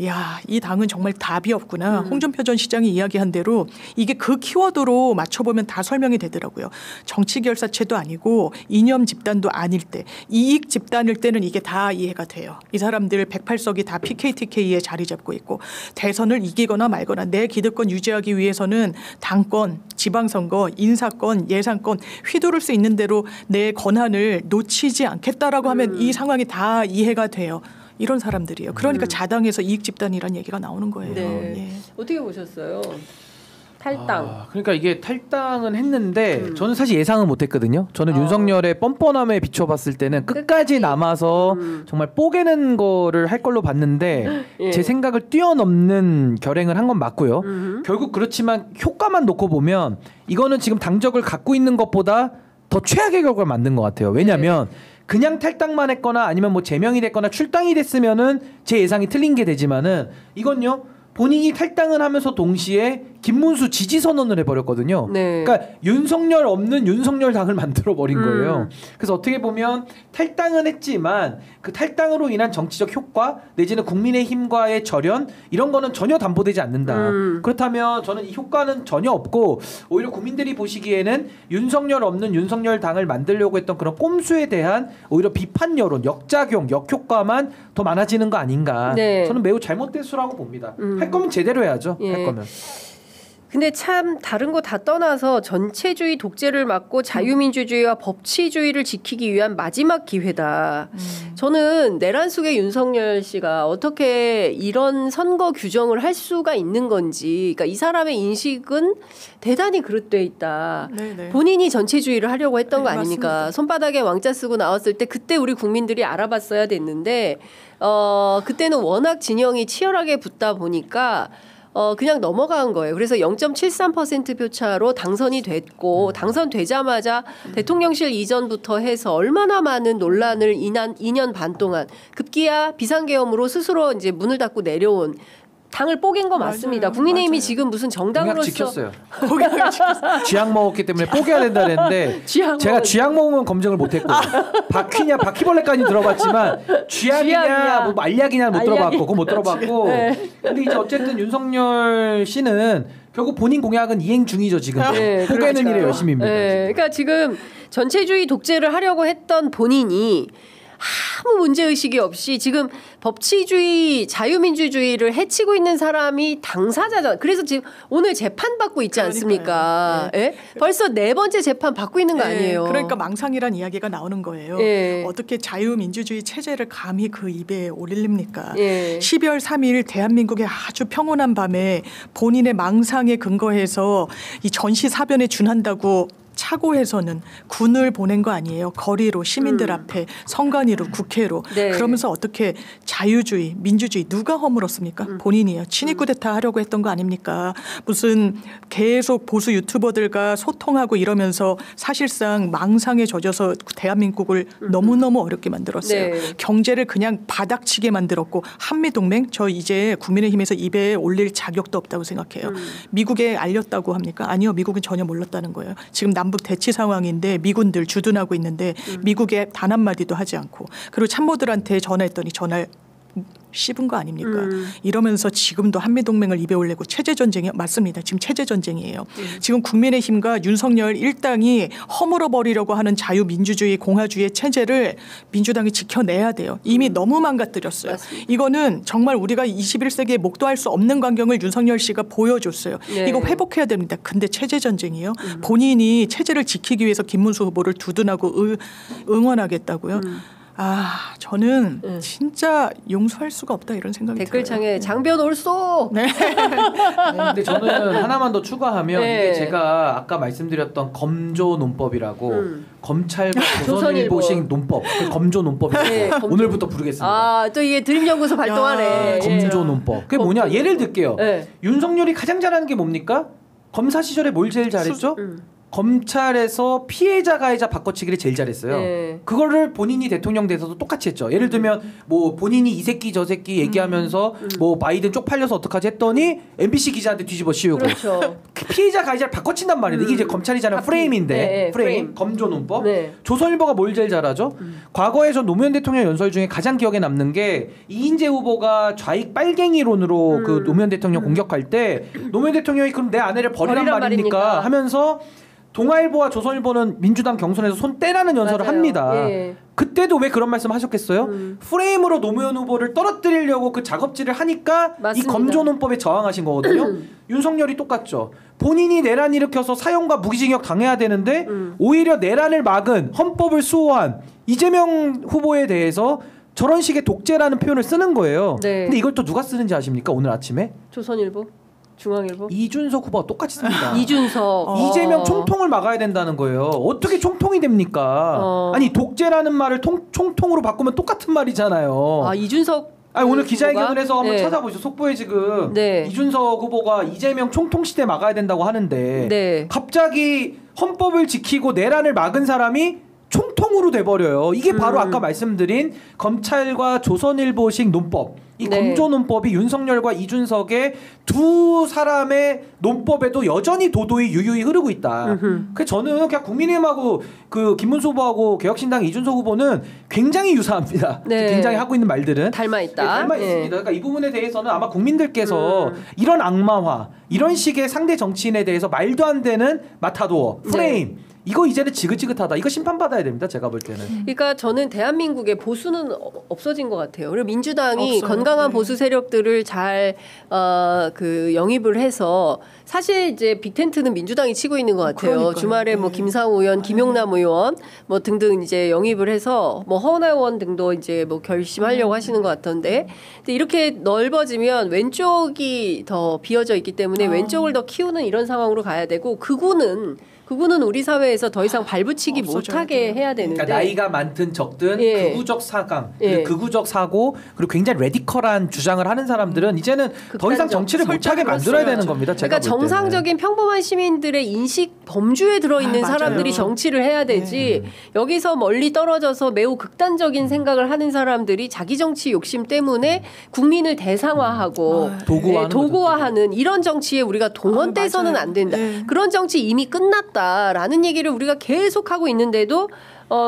야, 이 당은 정말 답이 없구나. 홍준표 전 시장이 이야기한 대로 이게 그 키워드로 맞춰보면 다 설명이 되더라고요. 정치결사체도 아니고 이념 집단도 아닐 때, 이익 집단일 때는 이게 다 이해가 돼요. 이 사람들 108석이 다 PKTK에 자리 잡고 있고 대선을 이기거나 말거나 내 기득권 유지하기 위해서는 당권, 지방선거, 인사권, 예산권 휘두를 수 있는 대로 내 권한을 놓치지 않겠다라고 하면 이 상황이 다 이해가 돼요. 이런 사람들이에요. 그러니까 자당에서 이익 집단이라는 얘기가 나오는 거예요. 네. 예. 어떻게 보셨어요? 탈당. 그러니까 이게 탈당은 했는데 저는 사실 예상은 못했거든요. 저는 윤석열의 뻔뻔함에 비춰봤을 때는 끝까지 남아서 정말 뽀개는 거를 할 걸로 봤는데 예. 제 생각을 뛰어넘는 결행을 한 건 맞고요. 결국 그렇지만 효과만 놓고 보면 이거는 지금 당적을 갖고 있는 것보다 더 최악의 결과를 만든 것 같아요. 왜냐하면 그냥 탈당만 했거나 아니면 뭐 제명이 됐거나 출당이 됐으면은 제 예상이 틀린 게 되지만은 이건요 본인이 탈당을 하면서 동시에 김문수 지지 선언을 해버렸거든요. 네. 그러니까 윤석열 없는 윤석열 당을 만들어 버린 거예요. 그래서 어떻게 보면 탈당은 했지만 그 탈당으로 인한 정치적 효과 내지는 국민의힘과의 절연 이런 거는 전혀 담보되지 않는다. 그렇다면 저는 이 효과는 전혀 없고 오히려 국민들이 보시기에는 윤석열 없는 윤석열 당을 만들려고 했던 그런 꼼수에 대한 오히려 비판 여론, 역작용, 역효과만 더 많아지는 거 아닌가. 네. 저는 매우 잘못된 수라고 봅니다. 할 거면 제대로 해야죠. 예. 할 거면. 근데 참 다른 거 다 떠나서 전체주의 독재를 막고 자유민주주의와 법치주의를 지키기 위한 마지막 기회다. 저는 내란 속의 윤석열 씨가 어떻게 이런 선거 규정을 할 수가 있는 건지, 그러니까 이 사람의 인식은 대단히 그릇돼 있다. 네네. 본인이 전체주의를 하려고 했던 거 아닙니까? 맞습니다. 손바닥에 왕자 쓰고 나왔을 때 그때 우리 국민들이 알아봤어야 됐는데 그때는 워낙 진영이 치열하게 붙다 보니까 그냥 넘어간 거예요. 그래서 0.73% 표차로 당선이 됐고 당선되자마자 대통령실 이전부터 해서 얼마나 많은 논란을 2년 반 동안 급기야 비상계엄으로 스스로 이제 문을 닫고 내려온 당을 뽀갠 거 맞습니다. 맞아요. 국민의힘이 맞아요. 지금 무슨 공약 정당으로서 지켰어요. 쥐약 먹었기 때문에 포기해야 된다 그랬는데 제가 쥐약 먹으면 검증을 못했고 바퀴냐 바퀴벌레까지 들어봤지만 쥐약이냐 뭐 알약이냐 못 들어봤고 그거 못 들어봤고 근데 이제 어쨌든 윤석열 씨는 결국 본인 공약은 이행 중이죠 지금. 네, 포기하는 그렇죠. 일에 열심입니다. 네, 그러니까 지금 전체주의 독재를 하려고 했던 본인이 아무 문제의식이 없이 지금 법치주의, 자유민주주의를 해치고 있는 사람이 당사자잖아요. 그래서 지금 오늘 재판받고 있지 않습니까? 네. 예? 벌써 4번째 재판 받고 있는 거 아니에요? 그러니까 망상이란 이야기가 나오는 거예요. 예. 어떻게 자유민주주의 체제를 감히 그 입에 올립니까? 예. 12월 3일 대한민국의 아주 평온한 밤에 본인의 망상에 근거해서 이 전시사변에 준한다고 착오해서는 군을 보낸 거 아니에요. 거리로 시민들 앞에 선관위로 국회로. 네. 그러면서 어떻게 자유주의 민주주의 누가 허물었습니까? 본인이에요. 친위 쿠데타 하려고 했던 거 아닙니까? 무슨 계속 보수 유튜버들과 소통하고 이러면서 사실상 망상에 젖어서 대한민국을 너무너무 어렵게 만들었어요. 네. 경제를 그냥 바닥치게 만들었고 한미동맹 저 이제 국민의힘에서 입에 올릴 자격도 없다고 생각해요. 미국에 알렸다고 합니까? 아니요. 미국은 전혀 몰랐다는 거예요. 지금 남북 대치 상황인데 미군들 주둔하고 있는데 미국에 단 한마디도 하지 않고 그리고 참모들한테 전화했더니 전화를 씹은 거 아닙니까? 이러면서 지금도 한미동맹을 입에 올리고 체제전쟁이 맞습니다. 지금 체제전쟁이에요. 지금 국민의힘과 윤석열 일당이 허물어버리려고 하는 자유민주주의 공화주의 체제를 민주당이 지켜내야 돼요. 이미 너무 망가뜨렸어요. 맞습니다. 이거는 정말 우리가 21세기에 목도할 수 없는 광경을 윤석열 씨가 보여줬어요. 네. 이거 회복해야 됩니다. 근데 체제전쟁이에요. 본인이 체제를 지키기 위해서 김문수 후보를 두둔하고 응원하겠다고요. 저는 진짜 용서할 수가 없다 이런 생각이 댓글창에 들어요. 장변 올소. 네. 근데 저는 하나만 더 추가하면 네. 이게 제가 아까 말씀드렸던 검조 논법이라고 검찰과 조선일보. 조선일보식 논법, 그 검조 논법이라고 네, 검조. 오늘부터 부르겠습니다. 또 이게 드림연구소 발동하네. 검조 논법. 그게 뭐냐? 예를 들게요. 네. 윤석열이 가장 잘하는 게 뭡니까? 검사 시절에 뭘 제일 잘했죠? 검찰에서 피해자 가해자 바꿔치기를 제일 잘했어요. 네. 그거를 본인이 대통령 돼서도 똑같이 했죠. 예를 들면 뭐 본인이 이 새끼 저 새끼 얘기하면서 뭐 바이든 쪽팔려서 어떡하지 했더니 MBC 기자한테 뒤집어 씌우고 그렇죠. 피해자 가해자를 바꿔친단 말이에요. 이게 이제 검찰이잖아요. 프레임인데 네, 프레임 검조논법. 네. 조선일보가 뭘 제일 잘하죠? 과거에 전 노무현 대통령 연설 중에 가장 기억에 남는 게 이인재 후보가 좌익 빨갱이론으로 그 노무현 대통령 공격할 때 노무현 대통령이 그럼 내 아내를 버리란 말입니까? 하면서 동아일보와 조선일보는 민주당 경선에서 손 떼라는 연설을 맞아요. 합니다. 예. 그때도 왜 그런 말씀 하셨겠어요? 프레임으로 노무현 후보를 떨어뜨리려고 그 작업질을 하니까 맞습니다. 이 검조논법에 저항하신 거거든요. 윤석열이 똑같죠. 본인이 내란 일으켜서 사형과 무기징역 당해야 되는데 오히려 내란을 막은 헌법을 수호한 이재명 후보에 대해서 저런 식의 독재라는 표현을 쓰는 거예요. 네. 근데 이걸 또 누가 쓰는지 아십니까? 오늘 아침에? 조선일보? 중앙일보? 이준석 후보가 똑같이 씁니다. 이준석. 이재명 총통을 막아야 된다는 거예요. 어떻게 총통이 됩니까? 아니 독재라는 말을 총통으로 바꾸면 똑같은 말이잖아요. 아 이준석. 아니, 오늘 기자회견을 해서 한번 네. 찾아보시죠. 속보에 지금 네. 이준석 후보가 이재명 총통 시대 막아야 된다고 하는데 네. 갑자기 헌법을 지키고 내란을 막은 사람이 총통으로 돼버려요. 이게 바로 아까 말씀드린 검찰과 조선일보식 논법. 이 네. 검조논법이 윤석열과 이준석의 두 사람의 논법에도 여전히 도도히 유유히 흐르고 있다. 그래서 저는 그냥 국민의힘하고 그 김문수 후보하고 개혁신당 이준석 후보는 굉장히 유사합니다. 네. 굉장히 하고 있는 말들은 닮아 있다. 네, 닮아 네. 있습니다. 그러니까 이 부분에 대해서는 아마 국민들께서 이런 악마화, 이런 식의 상대 정치인에 대해서 말도 안 되는 마타도어, 프레임 이거 이제는 지긋지긋하다. 이거 심판받아야 됩니다. 제가 볼 때는. 그러니까 저는 대한민국의 보수는 없어진 것 같아요. 그리고 민주당이 없어요. 건강한 네. 보수 세력들을 잘 그 영입을 해서 사실 이제 빅텐트는 민주당이 치고 있는 것 같아요. 그러니까요. 주말에 뭐 김상우 의원, 김용남 의원 뭐 등등 이제 영입을 해서 뭐 허은하 의원 등도 이제 뭐 결심하려고 하시는 것 같던데, 근데 이렇게 넓어지면 왼쪽이 더 비어져 있기 때문에 왼쪽을 더 키우는 이런 상황으로 가야 되고 그구는 우리 사회에서 더 이상 발붙이기 못하게 해야 되는데, 그러니까 나이가 많든 적든 예. 극우적 사강, 예. 극우적 사고, 그리고 굉장히 레디컬한 주장을 하는 사람들은 이제는 더 이상 정치를 못하게 만들어야 되는 겁니다. 제가 그러니까 정상적인 평범한 시민들의 인식 범주에 들어있는 맞아요. 사람들이 정치를 해야 되지, 여기서 멀리 떨어져서 매우 극단적인 생각을 하는 사람들이 자기 정치 욕심 때문에 국민을 대상화하고 도구화하는 이런 정치에 우리가 동원돼서는 안 된다. 네. 그런 정치 이미 끝났다라는 얘기를 우리가 계속 하고 있는데도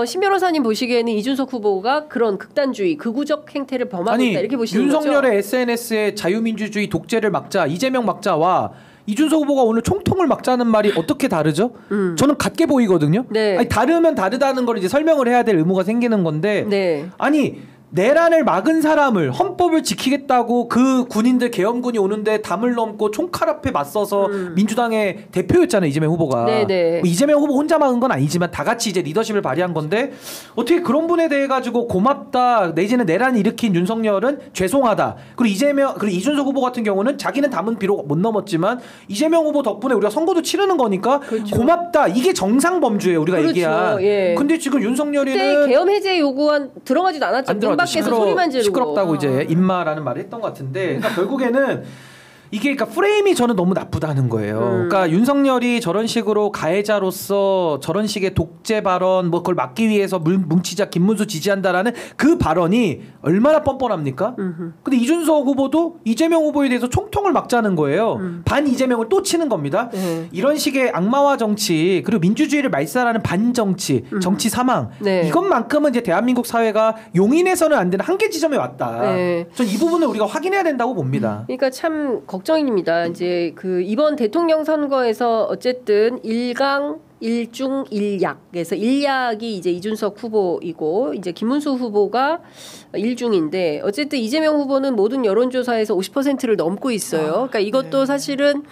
신 변호사님 보시기에는 이준석 후보가 그런 극단주의, 극우적 행태를 범하고 있다 이렇게 보시는 거죠? 윤석열의 SNS에 자유민주주의 독재를 막자, 이재명 막자와 이준석 후보가 오늘 총통을 막자는 말이 어떻게 다르죠? 저는 같게 보이거든요. 네. 아니, 다르면 다르다는 걸 이제 설명을 해야 될 의무가 생기는 건데, 네. 아니 내란을 막은 사람을, 헌법을 지키겠다고 그 군인들 계엄군이 오는데 담을 넘고 총칼 앞에 맞서서 민주당의 대표였잖아요, 이재명 후보가. 네네. 뭐 이재명 후보 혼자 막은 건 아니지만 다 같이 이제 리더십을 발휘한 건데, 어떻게 그런 분에 대해 가지고 고맙다 내지는 내란 일으킨 윤석열은 죄송하다. 그리고 이준석 후보 같은 경우는 자기는 담은 비록 못 넘었지만 이재명 후보 덕분에 우리가 선거도 치르는 거니까 그렇죠. 고맙다. 이게 정상 범주예요, 우리가 그렇죠. 얘기한. 예. 근데 지금 윤석열이는 그때 계엄 해제 요구안 들어가지도 않았죠. 문 밖에서 소리만 지르고 시끄럽다고 이제 임마라는 말을 했던 것 같은데, 그러니까 결국에는 이게 그러니까 프레임이 저는 너무 나쁘다는 거예요. 그러니까 윤석열이 저런 식으로 가해자로서 저런 식의 독재 발언, 뭐 그걸 막기 위해서 뭉치자 김문수 지지한다라는 그 발언이 얼마나 뻔뻔합니까? 근데 이준석 후보도 이재명 후보에 대해서 총통을 막자는 거예요. 반 이재명을 또 치는 겁니다. 이런 식의 악마화 정치, 그리고 민주주의를 말살하는 반정치, 정치 사망, 네. 이것만큼은 이제 대한민국 사회가 용인해서는 안 되는 한계 지점에 왔다. 네. 전 이 부분을 우리가 확인해야 된다고 봅니다. 그러니까 참 걱정입니다. 이제 그 이번 대통령 선거에서 어쨌든 1강 1중 1약에서 1약이 이제 이준석 후보이고 이제 김문수 후보가 1중인데, 어쨌든 이재명 후보는 모든 여론조사에서 50%를 넘고 있어요. 그러니까 이것도 사실은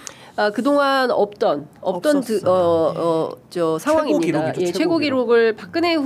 그동안 없던 저 상황입니다. 최고 기록을 박근혜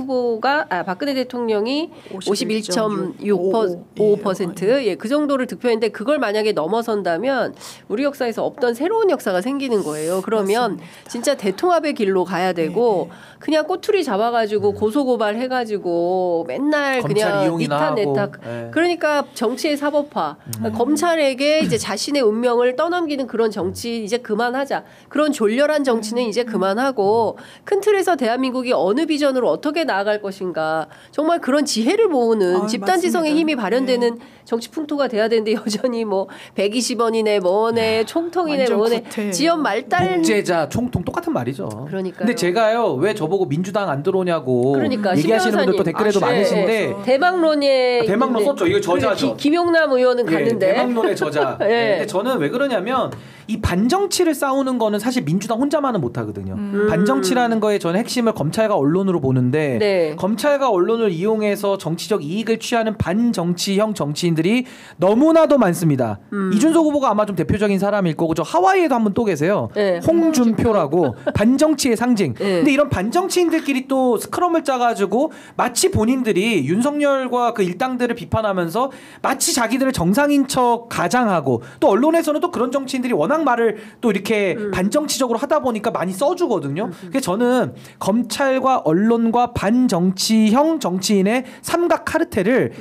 대통령이 51.65%, 그 정도를 득표했는데, 그걸 만약에 넘어선다면 우리 역사에서 없던 새로운 역사가 생기는 거예요. 그러면 맞습니다. 진짜 대통합의 길로 가야 되고, 그냥 꼬투리 잡아가지고 고소고발 해가지고 맨날 그냥 이탄내탁. 그러니까 정치의 사법화, 검찰에게 이제 자신의 운명을 떠넘기는 그런 정치 이제 그만하자. 그런 졸렬한 정치는 이제 그만하고 큰 틀에서 대한민국이 어느 비전으로 어떻게 나아갈 것인가. 정말 그런 지혜를 모으는 집단지성의 맞습니다. 힘이 발현되는 정치 풍토가 돼야 되는데 여전히 뭐 120원이네 뭐네 총통이네 뭐네 지연 말달 복제자 총통 똑같은 말이죠. 그러니까요. 근데 제가요 왜 저보고 민주당 안 들어오냐고 그러니까, 얘기하시는 분들도 댓글에도 많으신데 대망론에 대망론 썼죠. 이거 저자죠. 김용남 의원은 갔는데 대망론의 저자. 근데 저는 왜 그러냐면 이 반정치를 싸우는 거는 사실 민주당 혼자만은 못하거든요. 반정치라는 거에 저는 핵심을 검찰과 언론으로 보는데 검찰과 언론을 이용해서 정치적 이익을 취하는 반정치형 정치인들이 너무나도 많습니다. 이준석 후보가 아마 좀 대표적인 사람일 거고 저 하와이에도 한 분 또 계세요. 홍준표라고 반정치의 상징. 근데 이런 반정치인들끼리 또 스크럼을 짜가지고 마치 본인들이 윤석열과 그 일당들을 비판하면서 마치 자기들을 정상인 척 가장하고 또 언론에서는 또 그런 정치인들이 워낙 말을 또 이렇게 반정치적으로 하다 보니까 많이 써주거든요. 그래서 저는 검찰과 언론과 반정치형 정치인의 삼각 카르텔을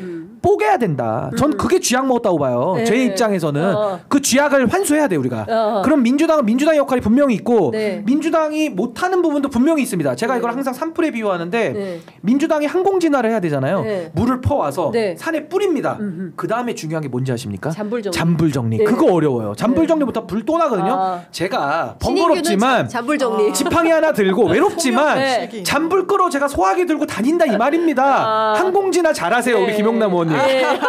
뽀개야 된다. 전 그게 쥐약 먹었다고 봐요. 제 입장에서는 그 쥐약을 환수해야 돼 우리가. 그럼 민주당은 민주당의 역할이 분명히 있고 민주당이 못하는 부분도 분명히 있습니다. 제가 이걸 항상 산불에 비유하는데 민주당이 항공진화를 해야 되잖아요. 물을 퍼와서 산에 뿌립니다. 그 다음에 중요한 게 뭔지 아십니까? 잔불 정리. 그거 어려워요. 잔불 정리부터 불 또 나거든요. 제가 번거롭지만 지팡이 하나 들고 외롭지만 잔불 끄러 제가 소화기 들고 다닌다 이 말입니다. 항공진화 잘하세요 우리 김용남 의원님.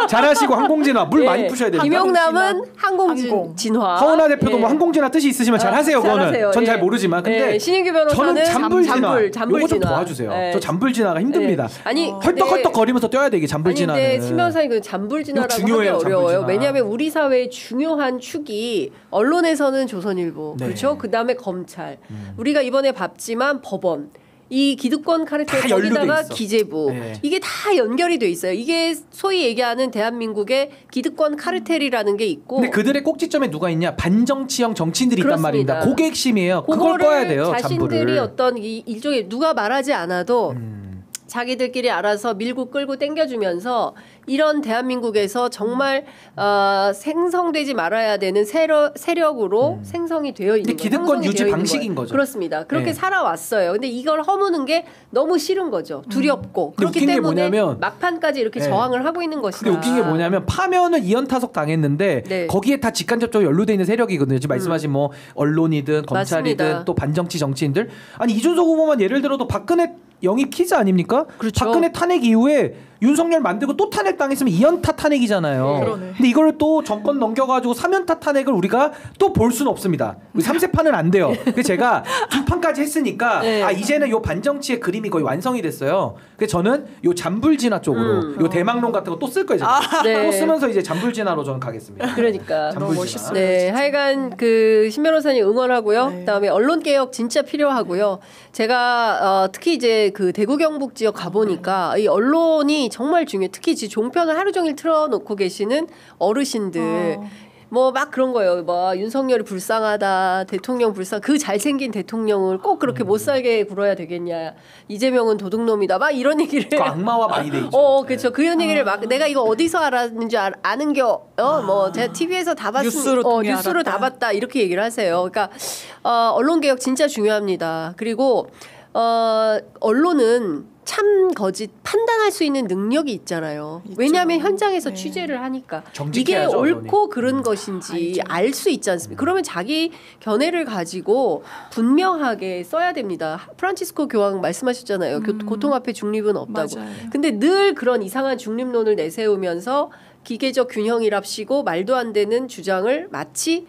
잘하시고 항공진화 물 많이 푸셔야 됩니다. 김용남은 항공진화. 허은하 대표도 뭐 항공진화 뜻이 있으시면 잘하세요. 그거는 전 잘 모르지만 근데 신인규 변호사는 저는 잔불진화 요거 좀 도와주세요. 저 잔불진화가 힘듭니다. 아니 헐떡헐떡 거리면서 뛰어야 돼 이게 잔불진화는. 근데 신 변호사님 그 잔불진화라고 하기 어려워요. 잔불진화. 왜냐하면 우리 사회의 중요한 축이 언론에서는 조선일보 그렇죠. 그 다음에 검찰. 우리가 이번에 봤지만 법원. 이 기득권 카르텔 거기다가 기재부 이게 다 연결이 돼 있어요. 이게 소위 얘기하는 대한민국의 기득권 카르텔이라는 게 있고 근데 그들의 꼭지점에 누가 있냐? 반정치형 정치인들이 있단 말입니다. 그게 핵심이에요. 그걸 꺼야 돼요. 자신들이 잔불을. 어떤 이 일종의 누가 말하지 않아도 자기들끼리 알아서 밀고 끌고 당겨주면서 이런 대한민국에서 정말 생성되지 말아야 되는 세력으로 생성이 되어 있는 거죠. 기득권 유지 방식인 거죠. 그렇습니다. 그렇게 살아왔어요. 근데 이걸 허무는 게 너무 싫은 거죠. 두렵고. 그렇기 때문에 막판까지 이렇게 저항을 하고 있는 것이다. 근데 웃긴 게 뭐냐면 파면을 이연타석 당했는데 거기에 다 직간접적으로 연루돼 있는 세력이거든요. 지금 말씀하신 뭐 언론이든 검찰이든 맞습니다. 또 반정치 정치인들. 아니 이준석 후보만 예를 들어도 박근혜 영입 키즈 아닙니까? 그렇죠. 박근혜 탄핵 이후에 윤석열 만들고 또 탄핵 당했으면 2연타 탄핵이잖아요. 근데 이걸 또 정권 넘겨가지고 3연타 탄핵을 우리가 또 볼 수는 없습니다. 3세판은 안 돼요. 그래서 제가 2판까지 했으니까 이제는 요 반정치의 그림이 거의 완성이 됐어요. 그래서 저는 요 잔불진화 쪽으로 요 대망론 같은 거 또 쓸 거예요. 또 쓰면서 이제 잔불진화로 저는 가겠습니다. 그러니까 너무 멋있어요. 네, 하여간 그 신 변호사님 응원하고요. 그다음에 언론 개혁 진짜 필요하고요. 제가 특히 이제 그 대구 경북 지역 가보니까 이 언론이 정말 중요해. 특히 종편을 하루 종일 틀어놓고 계시는 어르신들. 뭐 막 그런 거예요. 뭐 윤석열이 불쌍하다. 대통령 불쌍. 그 잘생긴 대통령을 꼭 그렇게 못 살게 굴어야 되겠냐. 이재명은 도둑놈이다. 막 이런 얘기를. 그 악마와 많이 돼 있죠. 그렇죠. 그런 얘기를 막 내가 이거 어디서 알았는지 아는겨. 뭐 제가 TV에서 다 봤으면 뉴스로 다 봤다. 이렇게 얘기를 하세요. 그러니까 언론 개혁 진짜 중요합니다. 그리고 언론은 참 거짓 판단할 수 있는 능력이 있잖아요. 있죠. 왜냐하면 현장에서 취재를 하니까 이게 옳고 언론이. 그른 것인지 알 수 있지 않습니까? 그러면 자기 견해를 가지고 분명하게 써야 됩니다. 프란치스코 교황 말씀하셨잖아요. 고통 앞에 중립은 없다고. 맞아요. 근데 늘 그런 이상한 중립론을 내세우면서 기계적 균형이랍시고 말도 안 되는 주장을 마치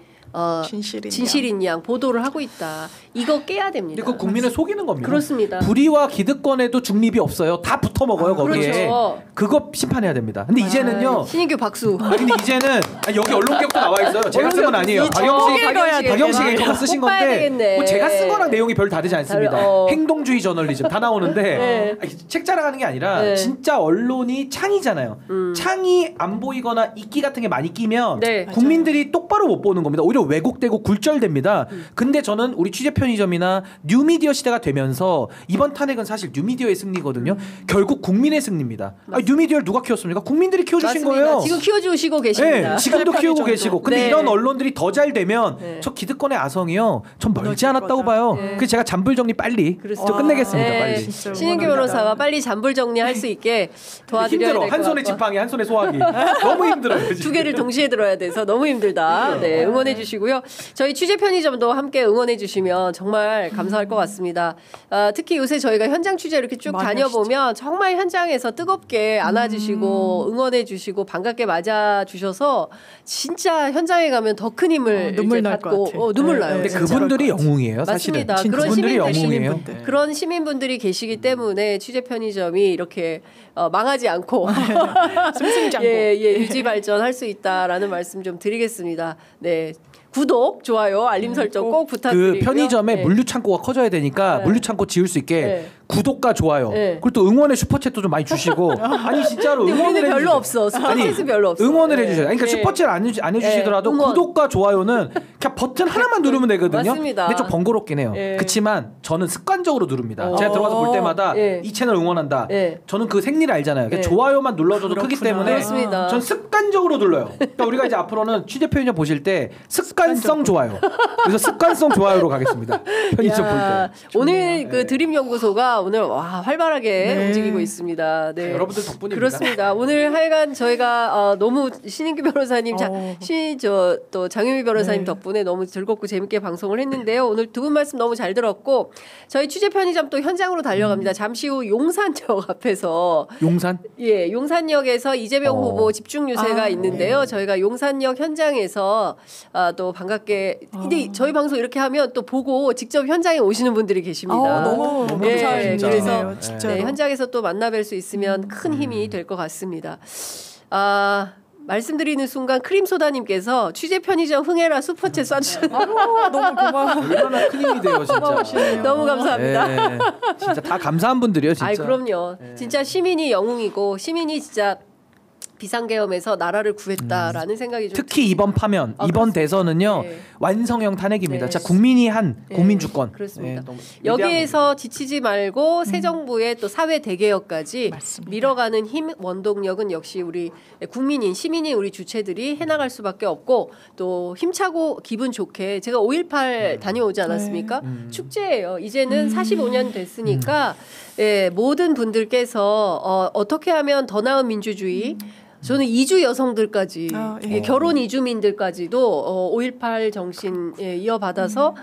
진실인 양 보도를 하고 있다. 이거 깨야 됩니다. 근데 그 국민을 속이는 겁니다. 그렇습니다. 불의와 기득권에도 중립이 없어요. 다 붙어 먹어요 거기에. 그렇죠. 그거 심판해야 됩니다. 근데 이제는요. 신인규 박수. 근데 이제는 여기 언론개혁도 나와 있어요. 제가 쓴 건 아니에요. 박영식 앵커가 쓰신 건데 뭐 제가 쓴 거랑 내용이 별 다르지 않습니다. 행동주의 저널리즘 다 나오는데 책 자랑하는 게 아니라 진짜 언론이 창이잖아요. 창이 안 보이거나 이끼 같은 게 많이 끼면 국민들이 똑바로 못 보는 겁니다. 오히려 오히려 왜곡되고 굴절됩니다. 근데 저는 우리 취재 편의점이나 뉴미디어 시대가 되면서 이번 탄핵은 사실 뉴미디어의 승리거든요. 결국 국민의 승리입니다. 뉴미디어를 누가 키웠습니까? 국민들이 키워주신 거예요. 지금 키워주시고 계십니다. 네, 지금도 키우고 계시고. 근데 네. 이런 언론들이 더 잘 되면 저 기득권의 아성이요. 전 멀지 않았다고 봐요. 그래서 제가 잔불 정리 빨리 좀 끝내겠습니다. 빨리. 신인규 변호사가 빨리 잔불 정리할 수 있게 도와드려야 될 것 같고. 한 손에 지팡이, 한 손에 소화기. 너무 힘들어요. 두 개를 동시에 들어야 돼서 너무 힘들다. 네, 응원해 주시고요. 저희 취재 편의점도 함께 응원해 주시면 정말 감사할 것 같습니다. 특히 요새 저희가 현장 취재 이렇게 쭉 다녀보면 정말 현장에서 뜨겁게 안아주시고 응원해 주시고 반갑게 맞아주셔서 진짜 현장에 가면 더 큰 힘을 눈물 날 받고 눈물 나요. 근데 그분들이 영웅이에요. 사실은. 맞습니다. 그런 그분들이 영웅이에요. 그런 시민분들이 계시기 때문에 취재 편의점이 이렇게 망하지 않고 승승장구 유지 발전할 수 있다라는 말씀 좀 드리겠습니다. 네. 구독, 좋아요, 알림 설정 꼭 부탁드리고요. 그 편의점에 물류 창고가 커져야 되니까 물류 창고 지을 수 있게 구독과 좋아요. 그리고 또 응원의 슈퍼챗도 좀 많이 주시고. 아니 진짜로 응원을 우리는 별로 없어. 슈퍼챗은 별로 없어. 응원을 해주셔요. 그러니까 슈퍼챗 안 해주시더라도 구독과 좋아요는 그냥 버튼 하나만 누르면 되거든요. 맞습니다. 근데 좀 번거롭긴 해요. 그렇지만 저는 습관적으로 누릅니다. 제가 들어가서 볼 때마다 이 채널 응원한다. 저는 그 생리를 알잖아요. 그러니까 좋아요만 눌러줘도 크기 때문에 전 습관적으로 눌러요. 그러니까 우리가 이제 앞으로는 취재 편의점 보실 때 습관성 좋아요. 그래서 습관성 좋아요로 가겠습니다. 편의점 볼 때. 오늘 그 드림 연구소가 오늘 활발하게 움직이고 있습니다. 네. 여러분들 덕분입니다. 그렇습니다. 오늘 하여간 저희가 너무 신인규 변호사님, 또 장유미 변호사님 덕분에 너무 즐겁고 재밌게 방송을 했는데요. 오늘 두 분 말씀 너무 잘 들었고 저희 취재 편의점 또 현장으로 달려갑니다. 잠시 후 용산역 앞에서 용산? 예, 용산역에서 이재명 후보 집중 유세가 있는데요. 저희가 용산역 현장에서 또 반갑게 근데 저희 방송 이렇게 하면 또 보고 직접 현장에 오시는 분들이 계십니다. 너무 감사해요. 그래서 진짜로. 현장에서 또 만나뵐 수 있으면 큰 힘이 될 것 같습니다. 말씀드리는 순간 크림소다님께서 취재 편의점 흥해라 슈퍼챗 쏴주셨어요. 너무 고마워. 얼마나 큰 힘이 돼요 진짜. 너무 감사합니다. 네, 진짜 다 감사한 분들이요 진짜. 아이 그럼요. 진짜 시민이 영웅이고 시민이 진짜 비상계엄에서 나라를 구했다라는 생각이 좀 특히 이번 파면 이번 대선은요 완성형 탄핵입니다. 자 국민이 한 국민 주권. 그렇습니다. 여기에서 지치지 말고 새 정부의 또 사회 대개혁까지 밀어가는 힘 원동력은 역시 우리 국민인 시민인 우리 주체들이 해나갈 수밖에 없고 또 힘차고 기분 좋게 제가 5.18 다녀오지 않았습니까? 축제예요. 이제는 45년 됐으니까 모든 분들께서 어떻게 하면 더 나은 민주주의 저는 이주 여성들까지 결혼 이주민들까지도 5.18 정신 이어받아서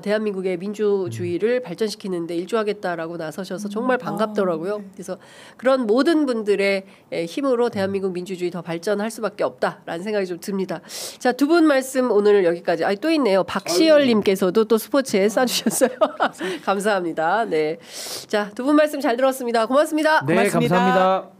대한민국의 민주주의를 발전시키는데 일조하겠다라고 나서셔서 정말 반갑더라고요. 그래서 그런 모든 분들의 힘으로 대한민국 민주주의 더 발전할 수밖에 없다라는 생각이 좀 듭니다. 자, 두 분 말씀 오늘 여기까지. 또 있네요. 박시열님께서도 또 스포츠에 쏴주셨어요. 감사합니다. 네, 자, 두 분 말씀 잘 들었습니다. 고맙습니다. 네, 고맙습니다. 감사합니다.